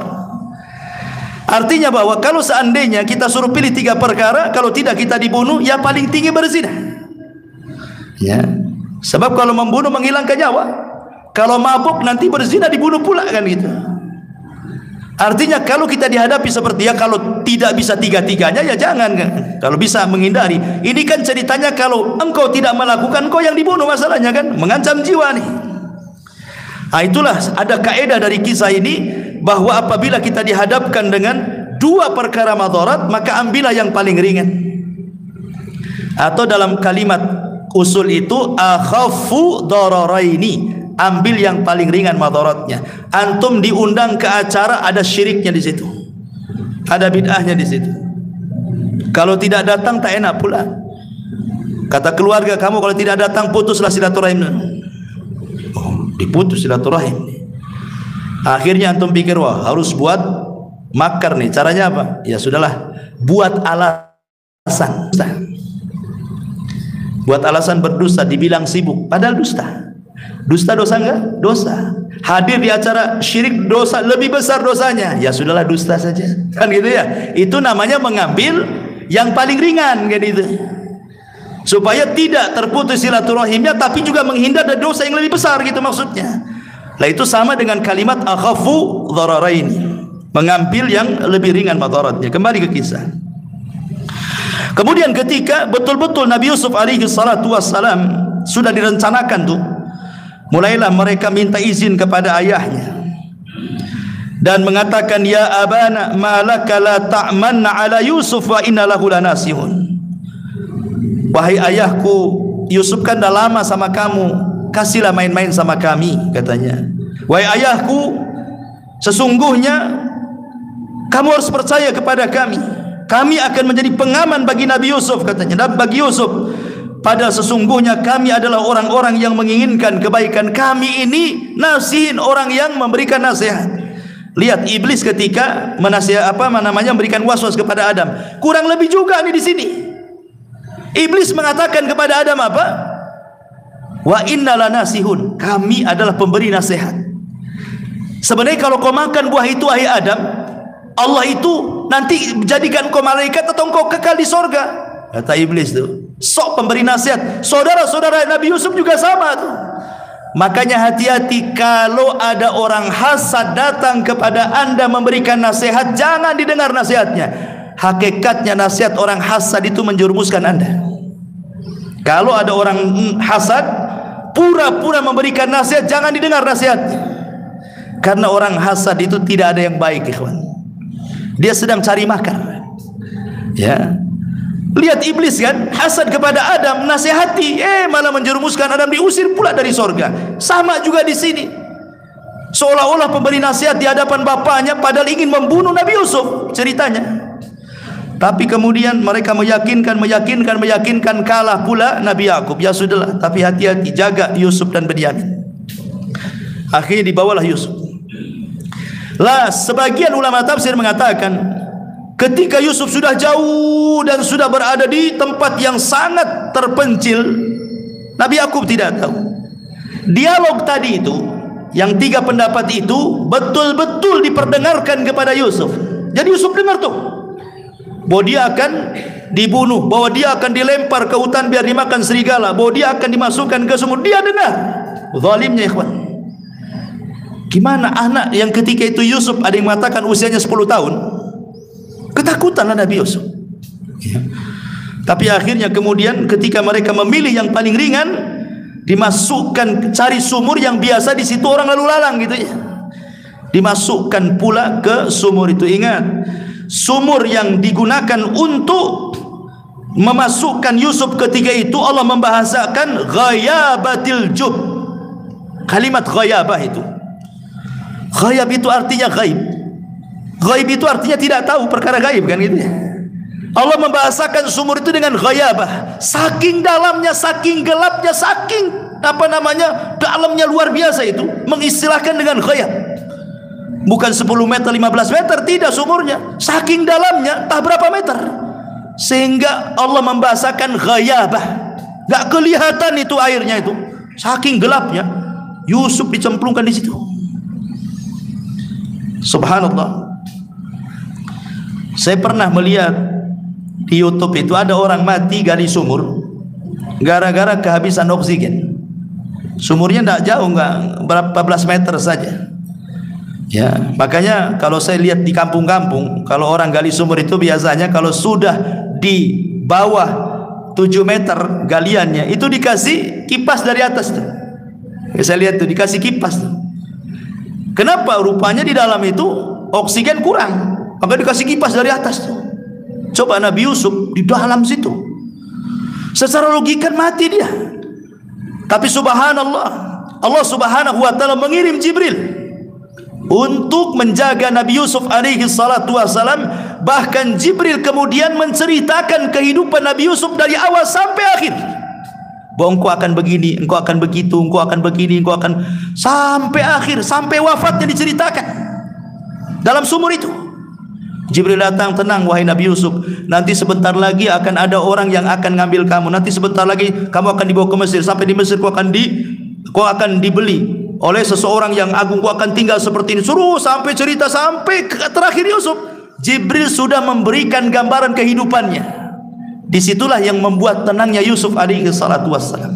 Artinya bahwa kalau seandainya kita suruh pilih 3 perkara, kalau tidak kita dibunuh, ya paling tinggi berzina. Ya, sebab kalau membunuh menghilangkan nyawa, kalau mabuk nanti berzina dibunuh pula kan gitu. Artinya kalau kita dihadapi seperti ya, kalau tidak bisa 3-tiganya ya jangan kan. Kalau bisa menghindari. Ini kan ceritanya kalau engkau tidak melakukan, engkau yang dibunuh masalahnya kan, mengancam jiwa nih. Nah, itulah ada kaidah dari kisah ini, bahwa apabila kita dihadapkan dengan 2 perkara madarat, maka ambillah yang paling ringan. Atau dalam kalimat usul itu akhaffu dararaini, ambil yang paling ringan madaratnya. Antum diundang ke acara, ada syiriknya di situ, ada bid'ahnya di situ. Kalau tidak datang tak enak pula. Kata keluarga kamu, kalau tidak datang putuslah silaturahim. Oh, diputus silaturahim. Akhirnya antum pikir, wah harus buat makar nih. Caranya apa? Ya sudahlah, buat alasan. Buat alasan berdusta, dibilang sibuk, padahal dusta. Dusta dosa enggak? Dosa. Hadir di acara syirik dosa, lebih besar dosanya. Ya sudahlah, dusta saja. Kan gitu ya. Itu namanya mengambil yang paling ringan kan itu. Supaya tidak terputus silaturahimnya, tapi juga menghindar dari dosa yang lebih besar gitu maksudnya. Nah, itu sama dengan kalimat akhafu dhararaini, mengambil yang lebih ringan madaratnya. Kembali ke kisah. Kemudian ketika betul-betul Nabi Yusuf alaihi salatu wassalam sudah direncanakan tuh, mulailah mereka minta izin kepada ayahnya dan mengatakan, ya abana malaka la ta'manna ala Yusuf wa inna lahu lanasihun. Wahai ayahku, Yusuf kan dah lama sama kamu, kasihlah main-main sama kami, katanya. Wahai ayahku, sesungguhnya kamu harus percaya kepada kami. Kami akan menjadi pengaman bagi Nabi Yusuf, katanya. Dan bagi Yusuf, padahal sesungguhnya kami adalah orang-orang yang menginginkan kebaikan. Kami ini nasihin, orang yang memberikan nasihat. Lihat iblis ketika memberikan waswas kepada Adam. Kurang lebih juga nih di sini. Iblis mengatakan kepada Adam apa? Wa inna lanasihun, kami adalah pemberi nasihat. Sebenarnya kalau kau makan buah itu, wahai Adam, Allah itu nanti jadikan kau malaikat atau kau kekal di sorga. Kata iblis tuh, sok pemberi nasihat. Saudara-saudara Nabi Yusuf juga sama tuh. Makanya hati-hati kalau ada orang hasad datang kepada anda memberikan nasihat, jangan didengar nasihatnya. Hakikatnya nasihat orang hasad itu menjerumuskan anda. Kalau ada orang hasad pura-pura memberikan nasihat, jangan didengar nasihatnya. Karena orang hasad itu tidak ada yang baik, ikhwan. Dia sedang cari makar. Ya. Lihat iblis kan, hasad kepada Adam, nasihati, malah menjerumuskan Adam, diusir pula dari sorga. Sama juga di sini. Seolah-olah pemberi nasihat di hadapan bapaknya, padahal ingin membunuh Nabi Yusuf ceritanya. Tapi kemudian mereka meyakinkan, kalah pula Nabi Yakub. Ya sudahlah, tapi hati-hati, jaga Yusuf dan Benyamin. Akhirnya dibawalah Yusuf. Lah, sebagian ulama tafsir mengatakan Ketika Yusuf sudah jauh dan sudah berada di tempat yang sangat terpencil, Nabi Yakub tidak tahu. Dialog tadi itu, yang 3 pendapat itu betul-betul diperdengarkan kepada Yusuf. Jadi Yusuf dengar tuh bahwa dia akan dibunuh, bahwa dia akan dilempar ke hutan biar dimakan serigala, bahwa dia akan dimasukkan ke sumur. Dia dengar. Zalimnya ikhwan. Gimana anak yang ketika itu Yusuf ada yang mengatakan usianya 10 tahun, ketakutanlah Nabi Yusuf. Ya. Tapi akhirnya kemudian ketika mereka memilih yang paling ringan, dimasukkan, cari sumur yang biasa di situ orang lalu lalang gitu ya. Dimasukkan pula ke sumur itu. Ingat, sumur yang digunakan untuk memasukkan Yusuf ketika itu Allah membahasakan ghayabatil jub. Kalimat ghayabah itu, ghayab itu artinya gaib. Gaib itu artinya tidak tahu perkara gaib kan gitu ya. Allah membahasakan sumur itu dengan ghayabah. Saking dalamnya, saking gelapnya, saking dalamnya luar biasa itu, mengistilahkan dengan ghayab. Bukan 10 meter, 15 meter, tidak sumurnya. Saking dalamnya, entah berapa meter. Sehingga Allah membahasakan ghayabah. Gak kelihatan itu airnya itu. Saking gelapnya, Yusuf dicemplungkan di situ. Subhanallah. Saya pernah melihat di YouTube itu ada orang mati gali sumur gara-gara kehabisan oksigen. Sumurnya tidak jauh, nggak berapa belas meter saja. Ya, makanya kalau saya lihat di kampung-kampung, kalau orang gali sumur itu biasanya kalau sudah di bawah 7 meter galiannya itu dikasih kipas dari atas tuh. Ya, saya lihat tuh dikasih kipas tuh. Kenapa? Rupanya di dalam itu oksigen kurang, maka dikasih kipas dari atas tuh. Coba Nabi Yusuf di dalam situ, secara logika mati dia. Tapi subhanallah, Allah subhanahu wa ta'ala mengirim Jibril untuk menjaga Nabi Yusuf alaihi salatu wassalam. Bahkan Jibril kemudian menceritakan kehidupan Nabi Yusuf dari awal sampai akhir, bahwa engkau akan begini, engkau akan begitu, engkau akan begini, engkau akan, sampai akhir, sampai wafatnya diceritakan dalam sumur itu. Jibril datang, tenang wahai Nabi Yusuf, nanti sebentar lagi akan ada orang yang akan ngambil kamu, nanti sebentar lagi kamu akan dibawa ke Mesir, sampai di Mesir kau akan dibeli oleh seseorang yang agung, kau akan tinggal seperti ini. Suruh sampai cerita sampai terakhir Yusuf. Jibril sudah memberikan gambaran kehidupannya. Disitulah yang membuat tenangnya Yusuf alaihi salatu wassalam.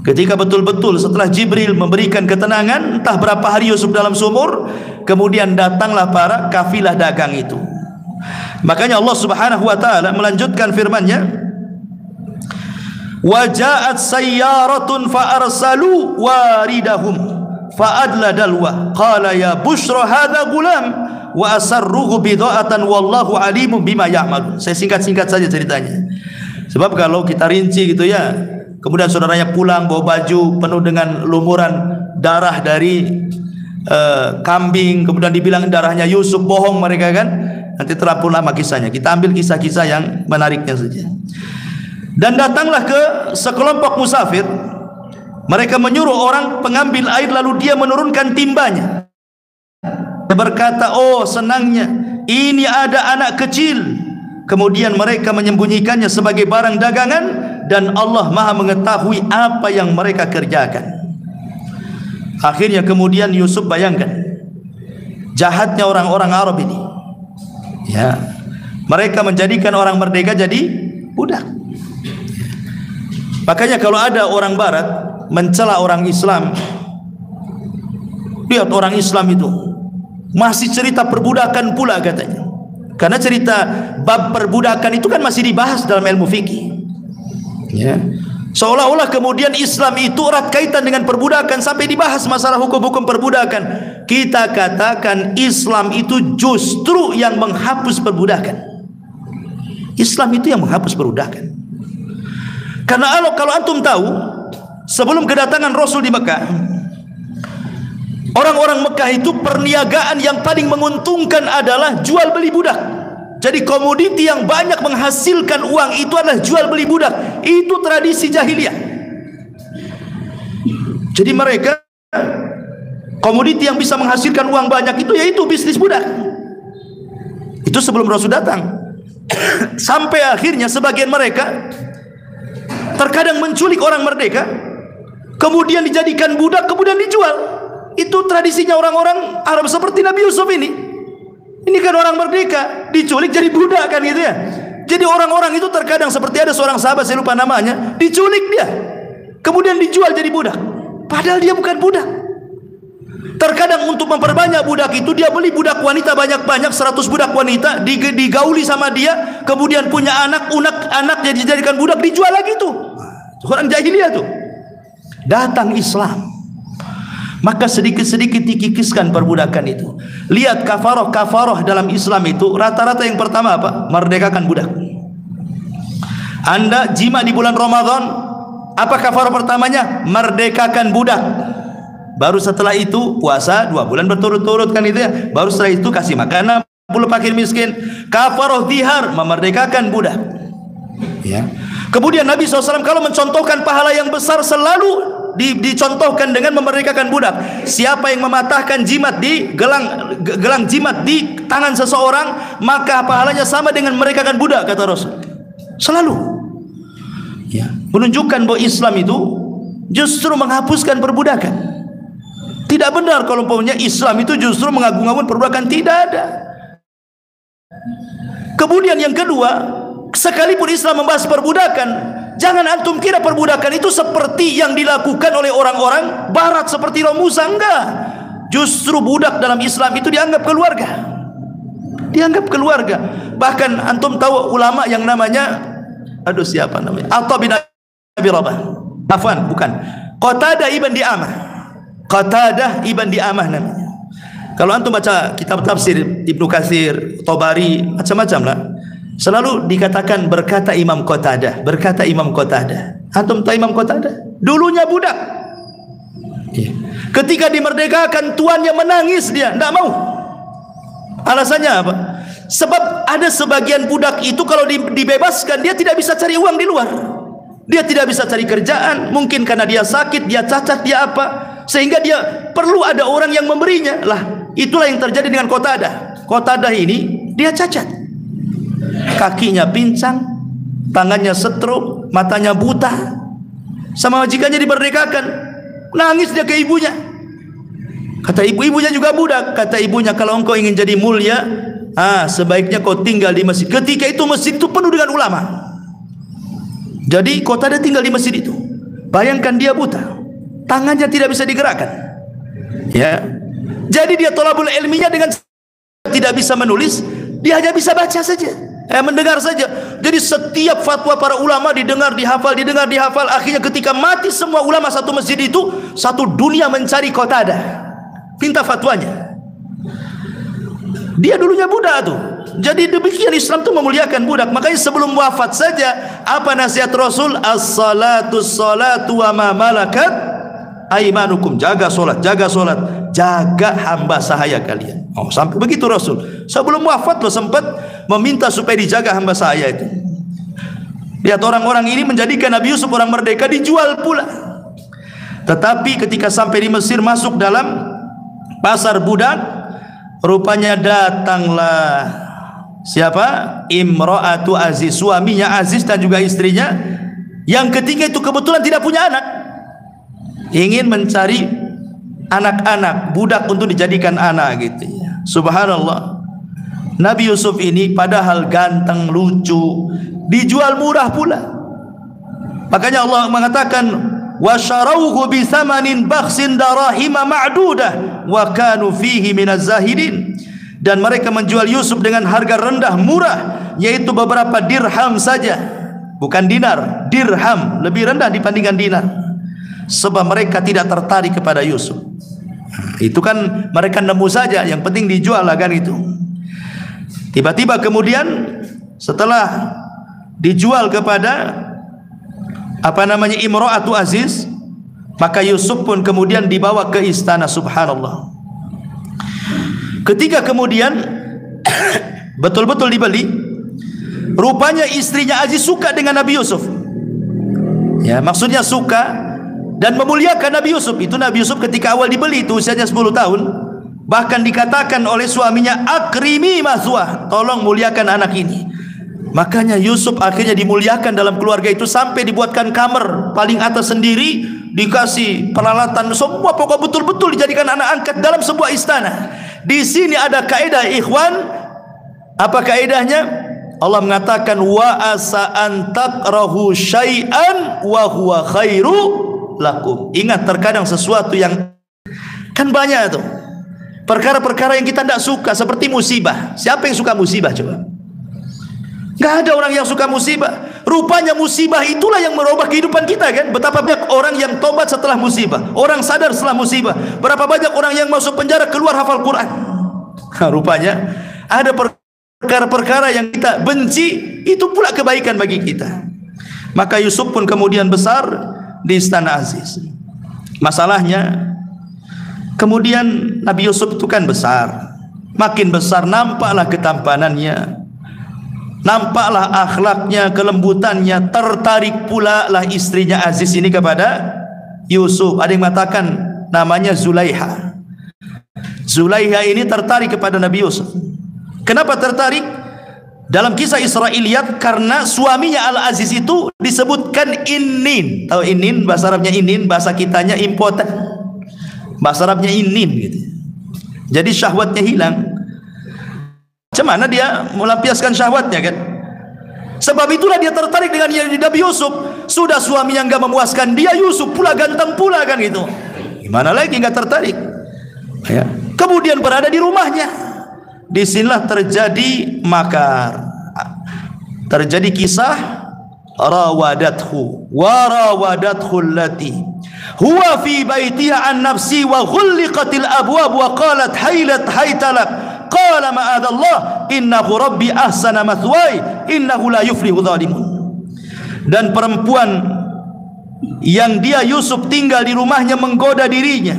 Ketika betul-betul setelah Jibril memberikan ketenangan, entah berapa hari Yusuf dalam sumur, kemudian datanglah para kafilah dagang itu. Makanya Allah subhanahu wa ta'ala melanjutkan firman-Nya, وَجَاءَتْ سَيَّارَةٌ فَأَرْسَلُوا وَارِدَهُمْ فَأَدْلَى دَلْوَهُ قَالَ يَا بُشْرَ هَذَا غُلَامٌ وَأَسَرُّهُ بِضَاعَةً وَاللَّهُ عَلِيمٌ بِمَا يَعْمَلُونَ. Saya singkat-singkat saja ceritanya, sebab kalau kita rinci gitu ya, kemudian saudaranya pulang bawa baju penuh dengan lumuran darah dari kambing, kemudian dibilang darahnya Yusuf, bohong mereka kan, nanti terlalu lama kisahnya. Kita ambil kisah-kisah yang menariknya saja. Dan datanglah ke sekelompok musafir, mereka menyuruh orang pengambil air, lalu dia menurunkan timbanya. Dia berkata, oh senangnya, ini ada anak kecil. Kemudian mereka menyembunyikannya sebagai barang dagangan, dan Allah maha mengetahui apa yang mereka kerjakan. Akhirnya kemudian Yusuf, bayangkan jahatnya orang-orang Arab ini, ya, mereka menjadikan orang merdeka jadi budak. Makanya kalau ada orang barat mencela orang Islam, lihat orang Islam itu masih cerita perbudakan pula katanya, karena cerita bab perbudakan itu kan masih dibahas dalam ilmu fikih, ya. Seolah-olah kemudian Islam itu erat kaitan dengan perbudakan, sampai dibahas masalah hukum-hukum perbudakan. Kita katakan Islam itu justru yang menghapus perbudakan. Islam itu yang menghapus perbudakan. Karena kalau antum tahu, sebelum kedatangan Rasul di Mekah, orang-orang Mekah itu perniagaan yang paling menguntungkan adalah jual beli budak. Jadi komoditi yang banyak menghasilkan uang itu adalah jual beli budak. Itu tradisi jahiliyah. Jadi mereka, komoditi yang bisa menghasilkan uang banyak itu yaitu bisnis budak. Itu sebelum Rasul datang. Sampai akhirnya sebagian mereka terkadang menculik orang merdeka, kemudian dijadikan budak, kemudian dijual. Itu tradisinya orang-orang Arab seperti Nabi Yusuf ini. Ini kan orang merdeka, diculik jadi budak kan gitu ya. Jadi orang-orang itu terkadang seperti ada seorang sahabat, saya lupa namanya, diculik dia, kemudian dijual jadi budak, padahal dia bukan budak. Terkadang untuk memperbanyak budak itu, dia beli budak wanita banyak-banyak, 100 budak wanita, digauli sama dia, kemudian punya anak jadi dijadikan budak, dijual lagi tuh. Orang jahiliyah tuh. Datang Islam, maka sedikit-sedikit dikikiskan perbudakan itu. Lihat kafaroh dalam Islam itu rata-rata yang pertama apa? Merdekakan budak. Anda jima di bulan Ramadan, apa kafaroh pertamanya? Merdekakan budak. Baru setelah itu puasa 2 bulan berturut-turut kan itu ya. Baru setelah itu kasih makan 60 fakir miskin. Kafaroh zihar, memerdekakan budak. Ya. Kemudian Nabi SAW kalau mencontohkan pahala yang besar selalu dicontohkan dengan memerdekakan budak. Siapa yang mematahkan jimat di gelang jimat di tangan seseorang, maka pahalanya sama dengan memerdekakan budak, kata Rasul. Selalu. Ya, menunjukkan bahwa Islam itu justru menghapuskan perbudakan. Tidak benar kalau umpamanya Islam itu justru mengagung-agungkan perbudakan, tidak ada. Kemudian yang kedua, sekalipun Islam membahas perbudakan, jangan antum kira perbudakan itu seperti yang dilakukan oleh orang-orang barat seperti Romusa, enggak. Justru budak dalam Islam itu dianggap keluarga. Dianggap keluarga. Bahkan antum tahu ulama yang namanya, siapa namanya? Atha bin Abi Rabah. Afwan, bukan. Qatadah ibn Di'amah. Qatadah ibn Di'amah namanya. Kalau antum baca kitab tafsir Ibnu Katsir, Tabari, macam-macam lah, selalu dikatakan berkata Imam Qatadah, berkata Imam Qatadah. Antum tahu Imam Qatadah? Dulunya budak. Ketika dimerdekakan, tuannya menangis, dia tidak mau. Alasannya apa? Sebab ada sebagian budak itu kalau dibebaskan, dia tidak bisa cari uang di luar. Dia tidak bisa cari kerjaan, mungkin karena dia sakit, dia cacat, dia apa, sehingga dia perlu ada orang yang memberinya. Lah, itulah yang terjadi dengan Qatadah. Qatadah ini dia cacat, kakinya pincang, tangannya stroke, matanya buta. Sama majikannya dimerdekakan, nangis dia ke ibunya. Kata ibunya juga budak. Kata ibunya, kalau engkau ingin jadi mulia, sebaiknya kau tinggal di masjid. Ketika itu masjid itu penuh dengan ulama. Jadi Qatadah tinggal di masjid itu. Bayangkan dia buta, tangannya tidak bisa digerakkan. Ya, jadi dia thalabul ilminya dengan tidak bisa menulis, dia hanya bisa baca saja, mendengar saja. Jadi setiap fatwa para ulama didengar, dihafal, didengar, dihafal. Akhirnya ketika mati semua ulama satu masjid itu, satu dunia mencari Qatadah, minta fatwanya. Dia dulunya budak tuh. Jadi demikian Islam itu memuliakan budak. Makanya sebelum wafat saja, apa nasihat Rasul? As-salatu wa ma malakat aimanukum. Jaga solat, jaga hamba sahaya kalian. Sampai begitu Rasul. Sebelum wafat lo sempat meminta supaya dijaga hamba sahaya itu. Lihat orang-orang ini menjadikan Nabi Yusuf orang merdeka, dijual pula. Tetapi ketika sampai di Mesir, masuk dalam pasar budak, rupanya datanglah siapa? Imra'atu Aziz, suaminya Aziz dan juga istrinya. Yang ketiga itu kebetulan tidak punya anak, ingin mencari anak-anak budak untuk dijadikan anak gitu ya. Subhanallah. Nabi Yusuf ini padahal ganteng, lucu, dijual murah pula. Makanya Allah mengatakan, wa syarawhu bi thamanin bakhsin darahima ma'dudah wa kanu fihi minaz zahidin. Dan mereka menjual Yusuf dengan harga rendah, murah, yaitu beberapa dirham saja, bukan dinar, dirham, lebih rendah dibandingkan dinar. Sebab mereka tidak tertarik kepada Yusuf. Itu kan mereka nemu saja, yang penting dijual lah kan itu. Tiba-tiba kemudian setelah dijual kepada Imra'atu Aziz, maka Yusuf pun kemudian dibawa ke istana. Subhanallah. Ketika kemudian betul-betul dibeli, rupanya istrinya Aziz suka dengan Nabi Yusuf. Ya, maksudnya suka dan memuliakan Nabi Yusuf. Itu Nabi Yusuf ketika awal dibeli itu usianya 10 tahun. Bahkan dikatakan oleh suaminya, akrimi maswah, tolong muliakan anak ini. Makanya Yusuf akhirnya dimuliakan dalam keluarga itu, sampai dibuatkan kamar paling atas sendiri, dikasih peralatan semua, pokok betul-betul dijadikan anak angkat dalam sebuah istana. Di sini ada kaidah ikhwan. Apa kaidahnya? Allah mengatakan wa asa an takrahu syai'an wa huwa khairu lakum. Ingat, terkadang sesuatu yang kan banyak tuh perkara-perkara yang kita tidak suka, seperti musibah. Siapa yang suka musibah coba? Nggak ada orang yang suka musibah. Rupanya musibah itulah yang merubah kehidupan kita kan. Betapa banyak orang yang tobat setelah musibah, orang sadar setelah musibah. Berapa banyak orang yang masuk penjara keluar hafal Quran. Rupanya ada perkara-perkara yang kita benci, itu pula kebaikan bagi kita. Maka Yusuf pun kemudian besar di istana Aziz. Masalahnya kemudian Nabi Yusuf itu kan besar, makin besar nampaklah ketampanannya, nampaklah akhlaknya, kelembutannya. Tertarik pula lah istrinya Aziz ini kepada Yusuf. Ada yang mengatakan namanya Zulaiha. Zulaiha ini tertarik kepada Nabi Yusuf. Kenapa tertarik? Dalam kisah Israiliyat, karena suaminya Al-Aziz itu disebutkan Inin. Tahu Inin? Bahasa Arabnya Inin, bahasa kitanya impoten. Bahasa Arabnya Inin gitu. Jadi syahwatnya hilang. Macam mana dia melampiaskan syahwatnya kan? Sebab itulah dia tertarik dengan Nabi Yusuf. Sudah suaminya enggak memuaskan dia, Yusuf pula ganteng pula kan gitu. Gimana lagi enggak tertarik? Ya. Kemudian berada di rumahnya. Disinilah terjadi makar. Terjadi kisah rawadathu wa rawadathu allati huwa fi baitiha an nafsi wa ghulliqatil abwab wa qalat haylat haytalak qala ma'adallah innahu rabbi ahsana mathwaya innahu la yuflihu dhalimun. Dan perempuan yang dia Yusuf tinggal di rumahnya menggoda dirinya,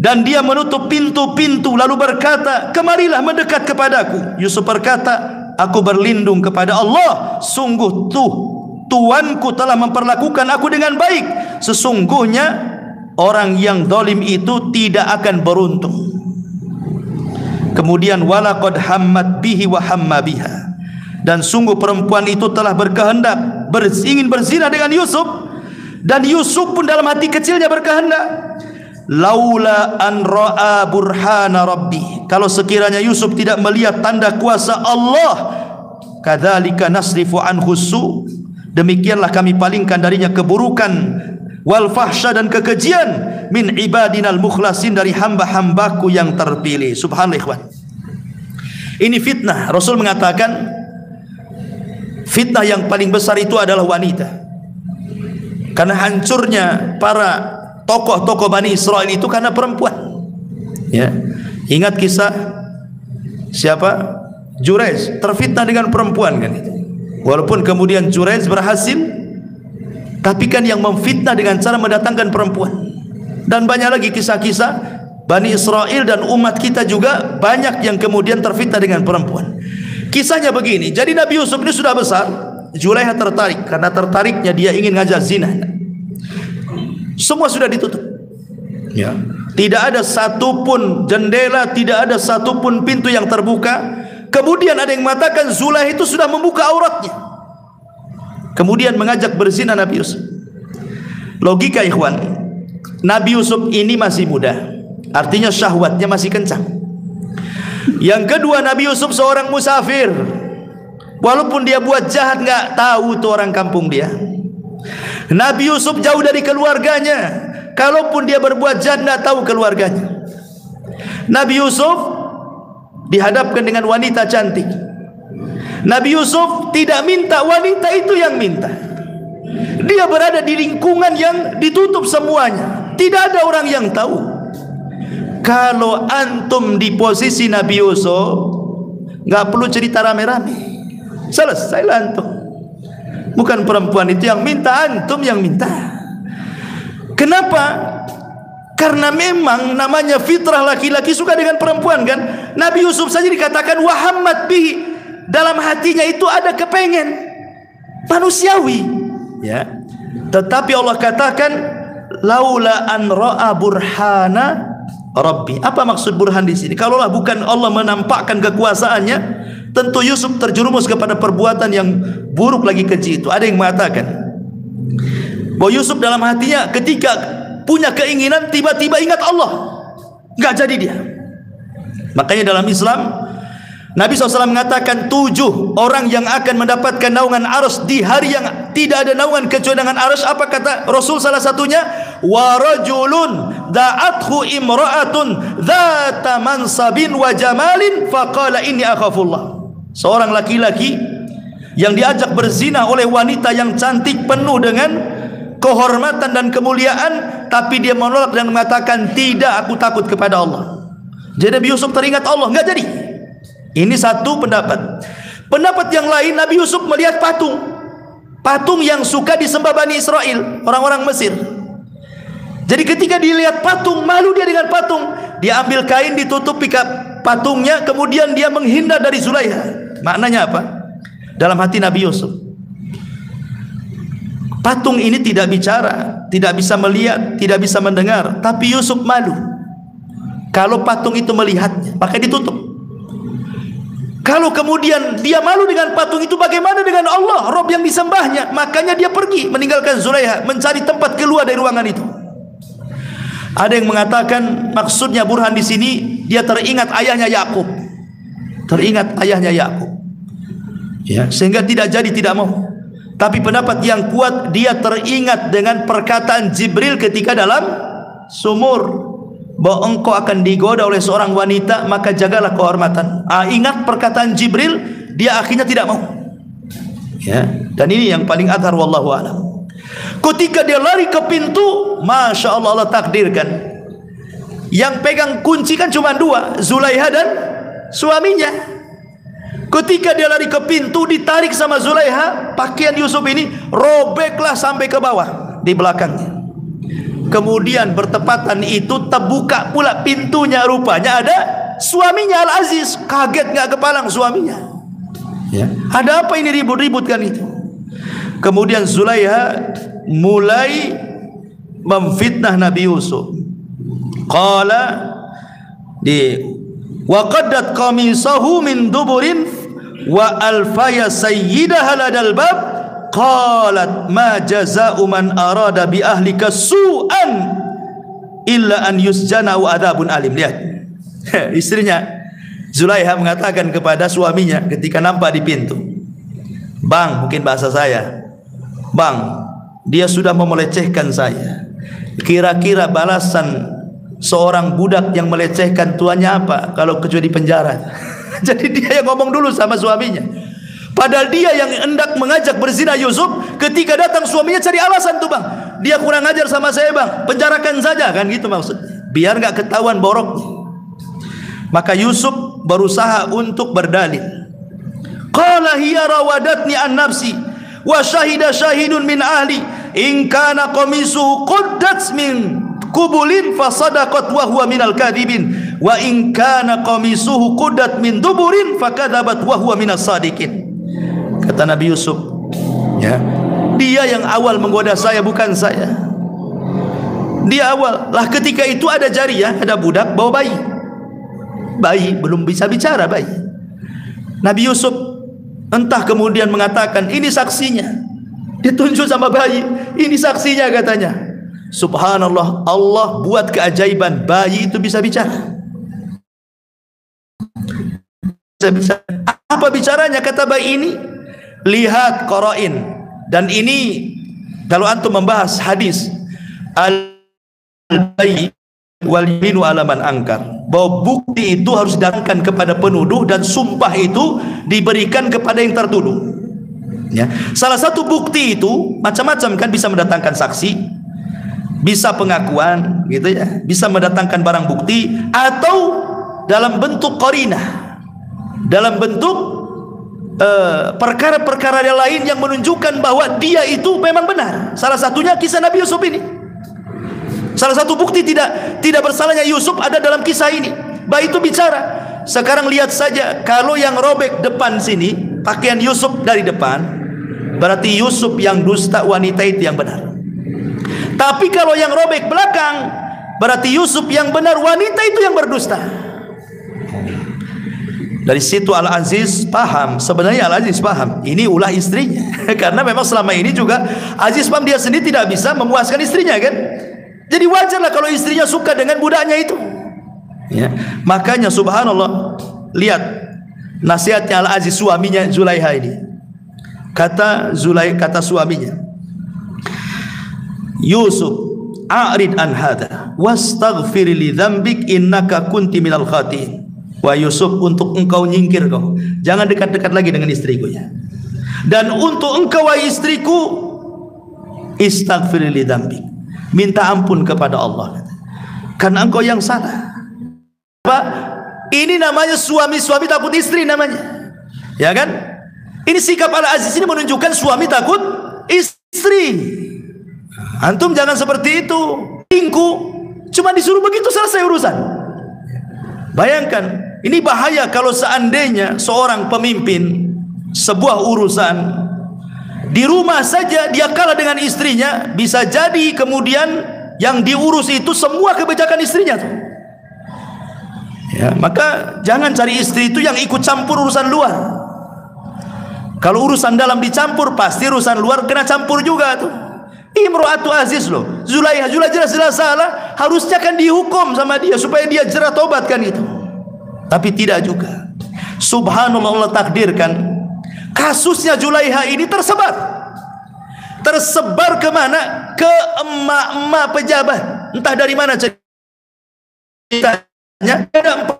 dan dia menutup pintu-pintu lalu berkata, kemarilah mendekat kepadaku. Yusuf berkata, aku berlindung kepada Allah, sungguh Tuanku telah memperlakukan aku dengan baik. Sesungguhnya orang yang zalim itu tidak akan beruntung. Kemudian walaqad hammat bihi wa hamma biha, dan sungguh perempuan itu telah berkehendak ingin berzina dengan Yusuf, dan Yusuf pun dalam hati kecilnya berkehendak, laula an ra'a burhana rabbi, kalau sekiranya Yusuf tidak melihat tanda kuasa Allah, kadzalika nasrifu anhu su, demikianlah kami palingkan darinya keburukan, wal fahsya, dan kekejian, min ibadinal mukhlasin, dari hamba-hambaku yang terpilih. Subhanallah ikhwan. Ini fitnah. Rasul mengatakan fitnah yang paling besar itu adalah wanita. Karena hancurnya para tokoh-tokoh Bani Israel itu karena perempuan. Ya, ingat kisah siapa? Jurayj terfitnah dengan perempuan kan itu. Walaupun kemudian Jurayj berhasil, tapi kan yang memfitnah dengan cara mendatangkan perempuan. Dan banyak lagi kisah-kisah Bani Israel dan umat kita juga banyak yang kemudian terfitnah dengan perempuan. Kisahnya begini. Jadi Nabi Yusuf ini sudah besar, Zulaiha tertarik. Karena tertariknya dia ingin ngajak zina. Semua sudah ditutup, ya. Tidak ada satupun jendela, tidak ada satupun pintu yang terbuka. Kemudian ada yang mengatakan Zulaiha itu sudah membuka auratnya, kemudian mengajak berzina Nabi Yusuf. Logika ikhwan, Nabi Yusuf ini masih muda, artinya syahwatnya masih kencang. Yang kedua, Nabi Yusuf seorang musafir. Walaupun dia buat jahat, nggak tahu tuh orang kampung dia. Nabi Yusuf jauh dari keluarganya. Kalaupun dia berbuat jahat, tidak tahu keluarganya. Nabi Yusuf dihadapkan dengan wanita cantik. Nabi Yusuf tidak minta, wanita itu yang minta. Dia berada di lingkungan yang ditutup semuanya, tidak ada orang yang tahu. Kalau antum di posisi Nabi Yusuf, nggak perlu cerita rame-rame, selesailah antum. Bukan perempuan itu yang minta, antum yang minta. Kenapa? Karena memang namanya fitrah laki-laki suka dengan perempuan kan. Nabi Yusuf saja dikatakan wahammat bihi, dalam hatinya itu ada kepengen manusiawi, ya. Tetapi Allah katakan laula an ra'a burhana Rabbi. Apa maksud burhan di sini? Kalaulah bukan Allah menampakkan kekuasaannya, tentu Yusuf terjerumus kepada perbuatan yang buruk lagi keji itu. Ada yang mengatakan bahwa Yusuf dalam hatinya ketika punya keinginan tiba-tiba ingat Allah, nggak jadi dia. Makanya dalam Islam Nabi SAW mengatakan 7 orang yang akan mendapatkan naungan arsy di hari yang tidak ada naungan kecuali dengan arsy. Apa kata Rasul salah satunya? Wa rajulun da'athu imra'atun dzata mansabin wa jamalin faqala inni akhafullah. Seorang laki-laki yang diajak berzina oleh wanita yang cantik penuh dengan kehormatan dan kemuliaan, tapi dia menolak dan mengatakan tidak, aku takut kepada Allah. Jadi Nabi Yusuf teringat Allah, nggak jadi. Ini satu pendapat. Pendapat yang lain, Nabi Yusuf melihat patung yang suka disembah Bani Israel, orang-orang Mesir. Jadi ketika dilihat patung, malu dia dengan patung. Dia ambil kain ditutupi patungnya, kemudian dia menghindar dari Zulaiha. Maknanya apa? Dalam hati Nabi Yusuf, patung ini tidak bicara, tidak bisa melihat, tidak bisa mendengar, tapi Yusuf malu. Kalau patung itu melihatnya, maka ditutup. Kalau kemudian dia malu dengan patung itu, bagaimana dengan Allah, Rabb yang disembahnya? Makanya dia pergi meninggalkan Zulaiha, mencari tempat keluar dari ruangan itu. Ada yang mengatakan maksudnya burhan di sini, dia teringat ayahnya Yakub, ya, sehingga tidak jadi, tidak mau. Tapi pendapat yang kuat, dia teringat dengan perkataan Jibril ketika dalam sumur, bahwa engkau akan digoda oleh seorang wanita, maka jagalah kehormatan. Ingat perkataan Jibril, dia akhirnya tidak mau. Ya, dan ini yang paling adhar, wallahu a'lam. Ketika dia lari ke pintu, masya Allah, Allah takdirkan yang pegang kunci kan cuma 2, Zulaiha dan suaminya. Ketika dia lari ke pintu, ditarik sama Zulaiha, pakaian Yusuf ini robeklah sampai ke bawah di belakangnya. Kemudian bertepatan itu terbuka pula pintunya, rupanya ada suaminya Al-Aziz. Kaget nggak kepalang suaminya, ya. Ada apa ini ribut-ribut kan itu. Kemudian Zulaiha mulai memfitnah Nabi Yusuf. Qala wa qaddat qamisahu min duburin wa alfaya sayyidaha ladal bab. Qalat ma jazaa'u man arada bi ahlika su'an illa an yusjana wa adzabun alim. Lihat, istrinya Zulaiha mengatakan kepada suaminya ketika nampak di pintu, "Bang," mungkin bahasa saya, "Bang, dia sudah melecehkan saya. Kira-kira balasan seorang budak yang melecehkan tuannya apa kalau kecuali di penjara?" Jadi dia yang ngomong dulu sama suaminya. Padahal dia yang hendak mengajak berzina Yusuf, ketika datang suaminya cari alasan tuh, "Bang, dia kurang ajar sama saya, Bang, penjarakan saja," kan gitu maksudnya, biar nggak ketahuan boroknya. Maka Yusuf berusaha untuk berdalil. Qala hiya rawadatni an nafsi wa syahida syahidun min ahli in kana qamisu quddat min kubulin fasadaqat wa huwa minal kadhibin wa in kana qamisuhu quddat min duburin fakadzabat wa huwa minas sadiqin. Kata Nabi Yusuf, ya, dia yang awal menggoda saya, bukan saya. Dia awal lah. Ketika itu ada jariyah, ada budak bawa bayi belum bisa bicara, bayi. Nabi Yusuf entah kemudian mengatakan, "Ini saksinya." Ditunjuk sama bayi, "Ini saksinya," katanya. Subhanallah, Allah buat keajaiban, bayi itu bisa bicara. Apa bicaranya? Kata bayi ini, "Lihat qara'in." Dan ini kalau antum membahas hadis al-bayyi wal yaminu ala man angkar, bahwa bukti itu harus didatangkan kepada penuduh dan sumpah itu diberikan kepada yang tertuduh, ya. Salah satu bukti itu macam-macam kan, bisa mendatangkan saksi, bisa pengakuan gitu ya, bisa mendatangkan barang bukti, atau dalam bentuk qarinah, dalam bentuk perkara-perkara yang lain yang menunjukkan bahwa dia itu memang benar. Salah satunya kisah Nabi Yusuf ini. Salah satu bukti tidak bersalahnya Yusuf ada dalam kisah ini. Bayi itu bicara. Sekarang lihat saja, kalau yang robek depan sini pakaian Yusuf dari depan, berarti Yusuf yang dusta, wanita itu yang benar. Tapi kalau yang robek belakang, berarti Yusuf yang benar, wanita itu yang berdusta. Dari situ Al-Aziz paham, sebenarnya Al-Aziz paham ini ulah istrinya. Karena memang selama ini juga Aziz paham dia sendiri tidak bisa memuaskan istrinya kan. Jadi wajarlah kalau istrinya suka dengan budaknya itu ya. Makanya subhanallah, lihat nasihatnya Al-Aziz suaminya Zulaiha ini. Kata suaminya, Yusuf, a'rid an hadha wastaghfir li dzambik innaka kunti minal khatiin. Wah Yusuf, untuk engkau nyingkir kau, jangan dekat-dekat lagi dengan istriku ya. Dan untuk engkau wahai istriku, istaghfir li dzambik, minta ampun kepada Allah, karena engkau yang salah. Apa? Ini namanya suami-suami takut istri namanya, ya kan? Ini sikap Al-Aziz ini menunjukkan suami takut istri. Antum jangan seperti itu, ingku cuma disuruh begitu selesai urusan. Bayangkan, ini bahaya kalau seandainya seorang pemimpin sebuah urusan di rumah saja dia kalah dengan istrinya, bisa jadi kemudian yang diurus itu semua kebijakan istrinya tuh. Ya, maka jangan cari istri itu yang ikut campur urusan luar. Kalau urusan dalam dicampur, pasti urusan luar kena campur juga tuh. Imro'atu Aziz loh, Zulaiha jelas-jelas salah, harusnya kan dihukum sama dia supaya dia jerah tobat kan itu. Tapi tidak juga. Subhanallah, Allah takdirkan kasusnya Zulaiha ini tersebar kemana? Ke emak-emak pejabat, entah dari mana ceritanya. Ada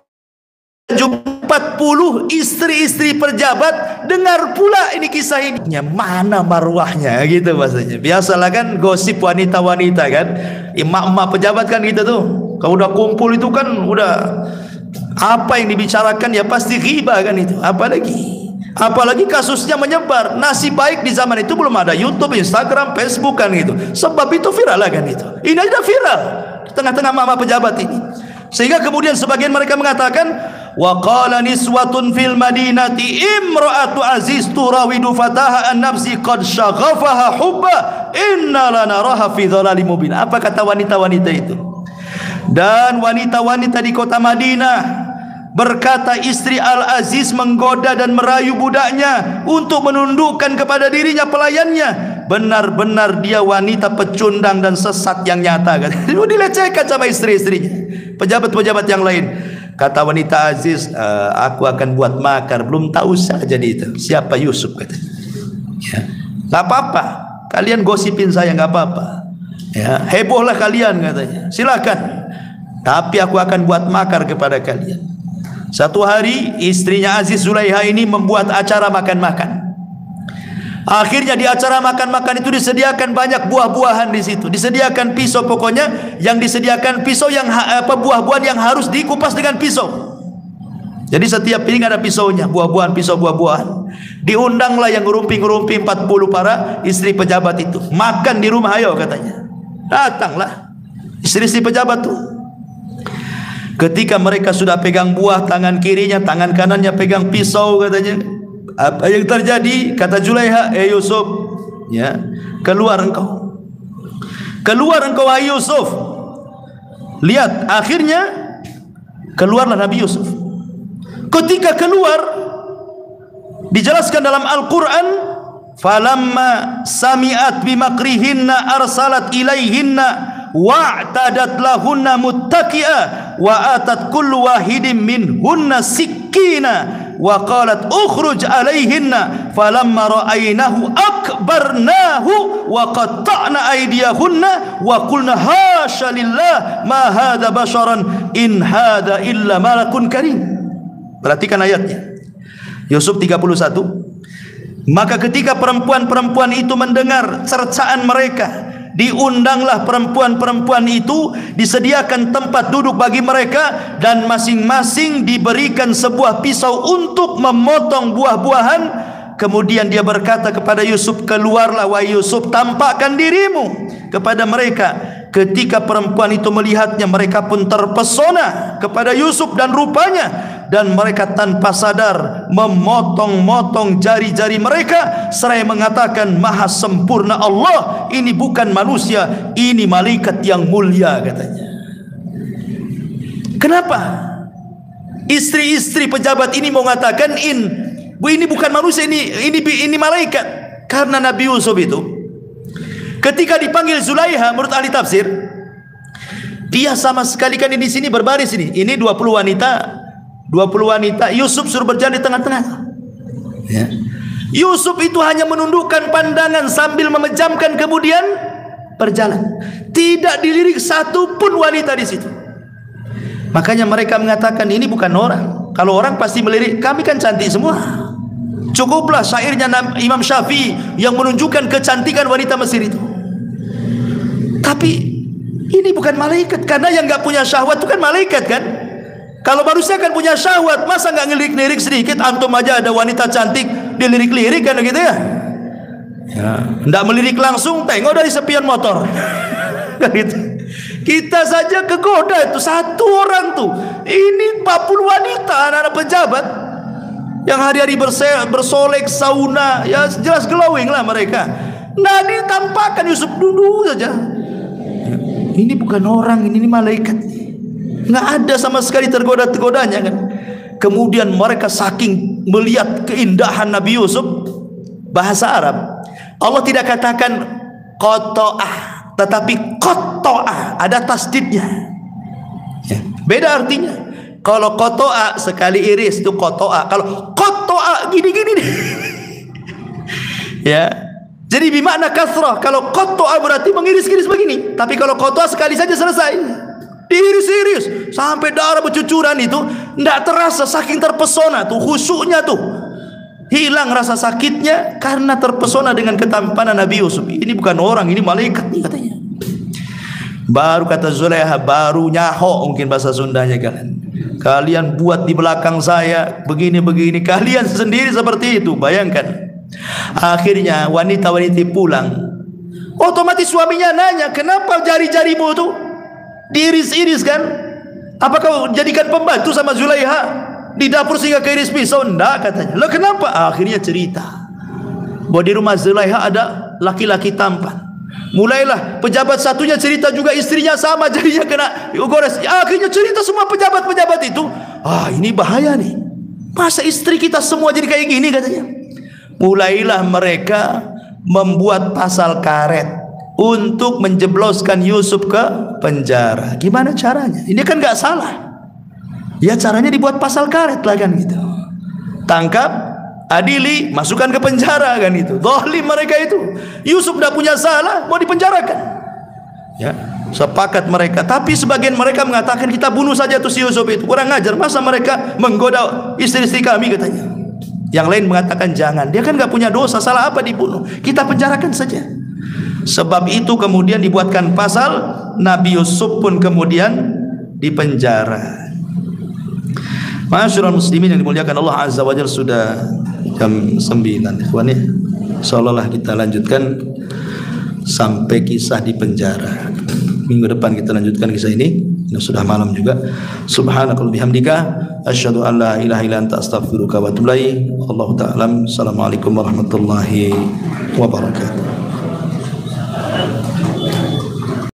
40 istri-istri pejabat dengar pula ini kisah ini. Mana marwahnya gitu bahasanya. Biasalah kan gosip wanita-wanita kan, emak-emak pejabat kan gitu tuh. Kalau udah kumpul itu kan udah apa yang dibicarakan ya pasti ghibah kan itu. Apalagi kasusnya menyebar. Nasib baik di zaman itu belum ada YouTube, Instagram, Facebook kan gitu. Sebab itu viral lah kan itu. Ini aja viral di tengah-tengah mama pejabat ini. Sehingga kemudian sebagian mereka mengatakan, wa qala niswatun fil madinati imra'atu aziz turawidu fataha an nafsi qad syaghafaha hubba inna lanaraha fi dhalalim mubin. Apa kata wanita-wanita itu? Dan wanita-wanita di kota Madinah berkata, istri Al-Aziz menggoda dan merayu budaknya untuk menundukkan kepada dirinya pelayannya. Benar-benar dia wanita pecundang dan sesat yang nyata kan. Dilecehkan sama istri-istrinya, pejabat-pejabat yang lain. Kata wanita Aziz, aku akan buat makar. Belum tahu saja itu siapa Yusuf katanya. Ya, nggak apa-apa, kalian gosipin saya nggak apa-apa. Ya, hebohlah kalian katanya. Silakan. Tapi aku akan buat makar kepada kalian. Satu hari istrinya Aziz, Zulaiha ini membuat acara makan-makan. Akhirnya di acara makan-makan itu disediakan banyak buah-buahan di situ. Disediakan pisau, pokoknya yang disediakan pisau yang buah-buahan yang harus dikupas dengan pisau. Jadi setiap piring ada pisaunya, buah-buahan, pisau buah-buahan. Diundanglah yang ngerumpi-ngerumpi 40 para istri pejabat itu. Makan di rumah ayo katanya. Datanglah istri-istri pejabat tuh. Ketika mereka sudah pegang buah, tangan kirinya, tangan kanannya pegang pisau katanya. Apa yang terjadi? Kata Zulaiha, Yusuf, ya, keluar engkau. Keluar engkau wahai Yusuf. Lihat, akhirnya keluarlah Nabi Yusuf. Ketika keluar, dijelaskan dalam Al-Quran, falamma sami'at bimakrihinna arsalat ilaihinna wa'tadat lahunna muttaqi'a wa atat kullu wahidin minhunna sikkina wa qalat ukhruj alaihinna falamma ra'aynahu akbarnahu wa qatta'na aydiyahunna wa qulna hasya lillah ma hadha basharan in hadha illa malakun karim. Perhatikan ayatnya, Yusuf 31. Maka ketika perempuan-perempuan itu mendengar cercaan mereka, diundanglah perempuan-perempuan itu, disediakan tempat duduk bagi mereka, dan masing-masing diberikan sebuah pisau untuk memotong buah-buahan. Kemudian dia berkata kepada Yusuf, keluarlah wahai Yusuf, tampakkan dirimu kepada mereka. Ketika perempuan itu melihatnya, mereka pun terpesona kepada Yusuf dan rupanya, dan mereka tanpa sadar memotong-motong jari-jari mereka seraya mengatakan, maha sempurna Allah, ini bukan manusia, ini malaikat yang mulia katanya. Kenapa? Istri-istri pejabat ini mau mengatakan ini bukan manusia, ini malaikat. Karena Nabi Yusuf itu ketika dipanggil Zulaiha, menurut ahli tafsir, dia sama sekali kan di sini berbaris ini 20 wanita, Yusuf suruh berjalan di tengah-tengah. Ya. Yusuf itu hanya menundukkan pandangan sambil memejamkan, kemudian berjalan. Tidak dilirik satu pun wanita di situ. Makanya mereka mengatakan ini bukan orang. Kalau orang pasti melirik, kami kan cantik semua. Cukuplah syairnya Imam Syafi'i yang menunjukkan kecantikan wanita Mesir itu. Tapi ini bukan malaikat, karena yang nggak punya syahwat itu kan malaikat kan. Kalau manusia kan punya syahwat, masa nggak ngelirik-lirik sedikit? Antum aja ada wanita cantik dilirik-lirik kan gitu ya. Nggak melirik langsung, tengok dari sepion motor. Kan gitu. Kita saja kegoda itu satu orang tuh. Ini 40 wanita anak-anak pejabat yang hari-hari bersolek sauna, ya jelas glowing lah mereka. Nggak ditampakkan, Yusuf duduk saja. Ini bukan orang, ini malaikat. Nggak ada sama sekali tergoda-tergodanya kan. Kemudian mereka saking melihat keindahan Nabi Yusuf, bahasa Arab Allah tidak katakan qata'ah, tetapi qata'ah, ada tasdidnya ya. Beda artinya. Kalau qata'ah sekali iris itu qata'ah, kalau qata'ah gini-gini ya. Jadi bimakna kasrah. Kalau qata'ah berarti mengiris-iris begini, tapi kalau qata'ah sekali saja selesai. Diiris-iris sampai darah bercucuran itu tidak terasa, saking terpesona tuh, khusyuknya tuh hilang rasa sakitnya karena terpesona dengan ketampanan Nabi Yusuf. Ini bukan orang, ini malaikat nih katanya. Baru kata Zulaiha, baru nyaho mungkin bahasa Sundanya kalian buat di belakang saya begini-begini, kalian sendiri seperti itu. Bayangkan. Akhirnya wanita-wanita pulang, otomatis suaminya nanya, kenapa jari-jarimu tuh diiris-iris kan? Apakah jadikan pembantu sama Zulaiha di dapur sehingga keiris pisau? Enggak katanya. Lah kenapa? Akhirnya cerita bahwa di rumah Zulaiha ada laki-laki tampan. Mulailah pejabat satunya cerita juga istrinya sama, jadinya kena gores. Akhirnya cerita semua pejabat-pejabat itu, ini bahaya nih. Masa istri kita semua jadi kayak gini katanya. Mulailah mereka membuat pasal karet untuk menjebloskan Yusuf ke penjara. Gimana caranya? Ini kan nggak salah. Ya caranya dibuat pasal karet lah kan gitu. Tangkap, adili, masukkan ke penjara kan itu. Zalim mereka itu. Yusuf tidak punya salah, mau dipenjarakan. Ya, sepakat mereka. Tapi sebagian mereka mengatakan kita bunuh saja tuh si Yusuf itu. Kurang ajar, masa mereka menggoda istri-istri kami katanya. Yang lain mengatakan jangan. Dia kan nggak punya dosa, salah apa dibunuh? Kita penjarakan saja. Sebab itu kemudian dibuatkan pasal, Nabi Yusuf pun kemudian dipenjara. Masyarul muslimin yang dimuliakan Allah Azza wa Jalla, sudah jam 9 ikhwan ya. Insyaallah kita lanjutkan sampai kisah di penjara. Minggu depan kita lanjutkan kisah ini. Sudah malam juga. Subhanakallahumma bihamdika asyhadu an la ilaha illa anta astaghfiruka wa atubu ilaik. Wallahu ta'ala. Assalamualaikum warahmatullahi wabarakatuh.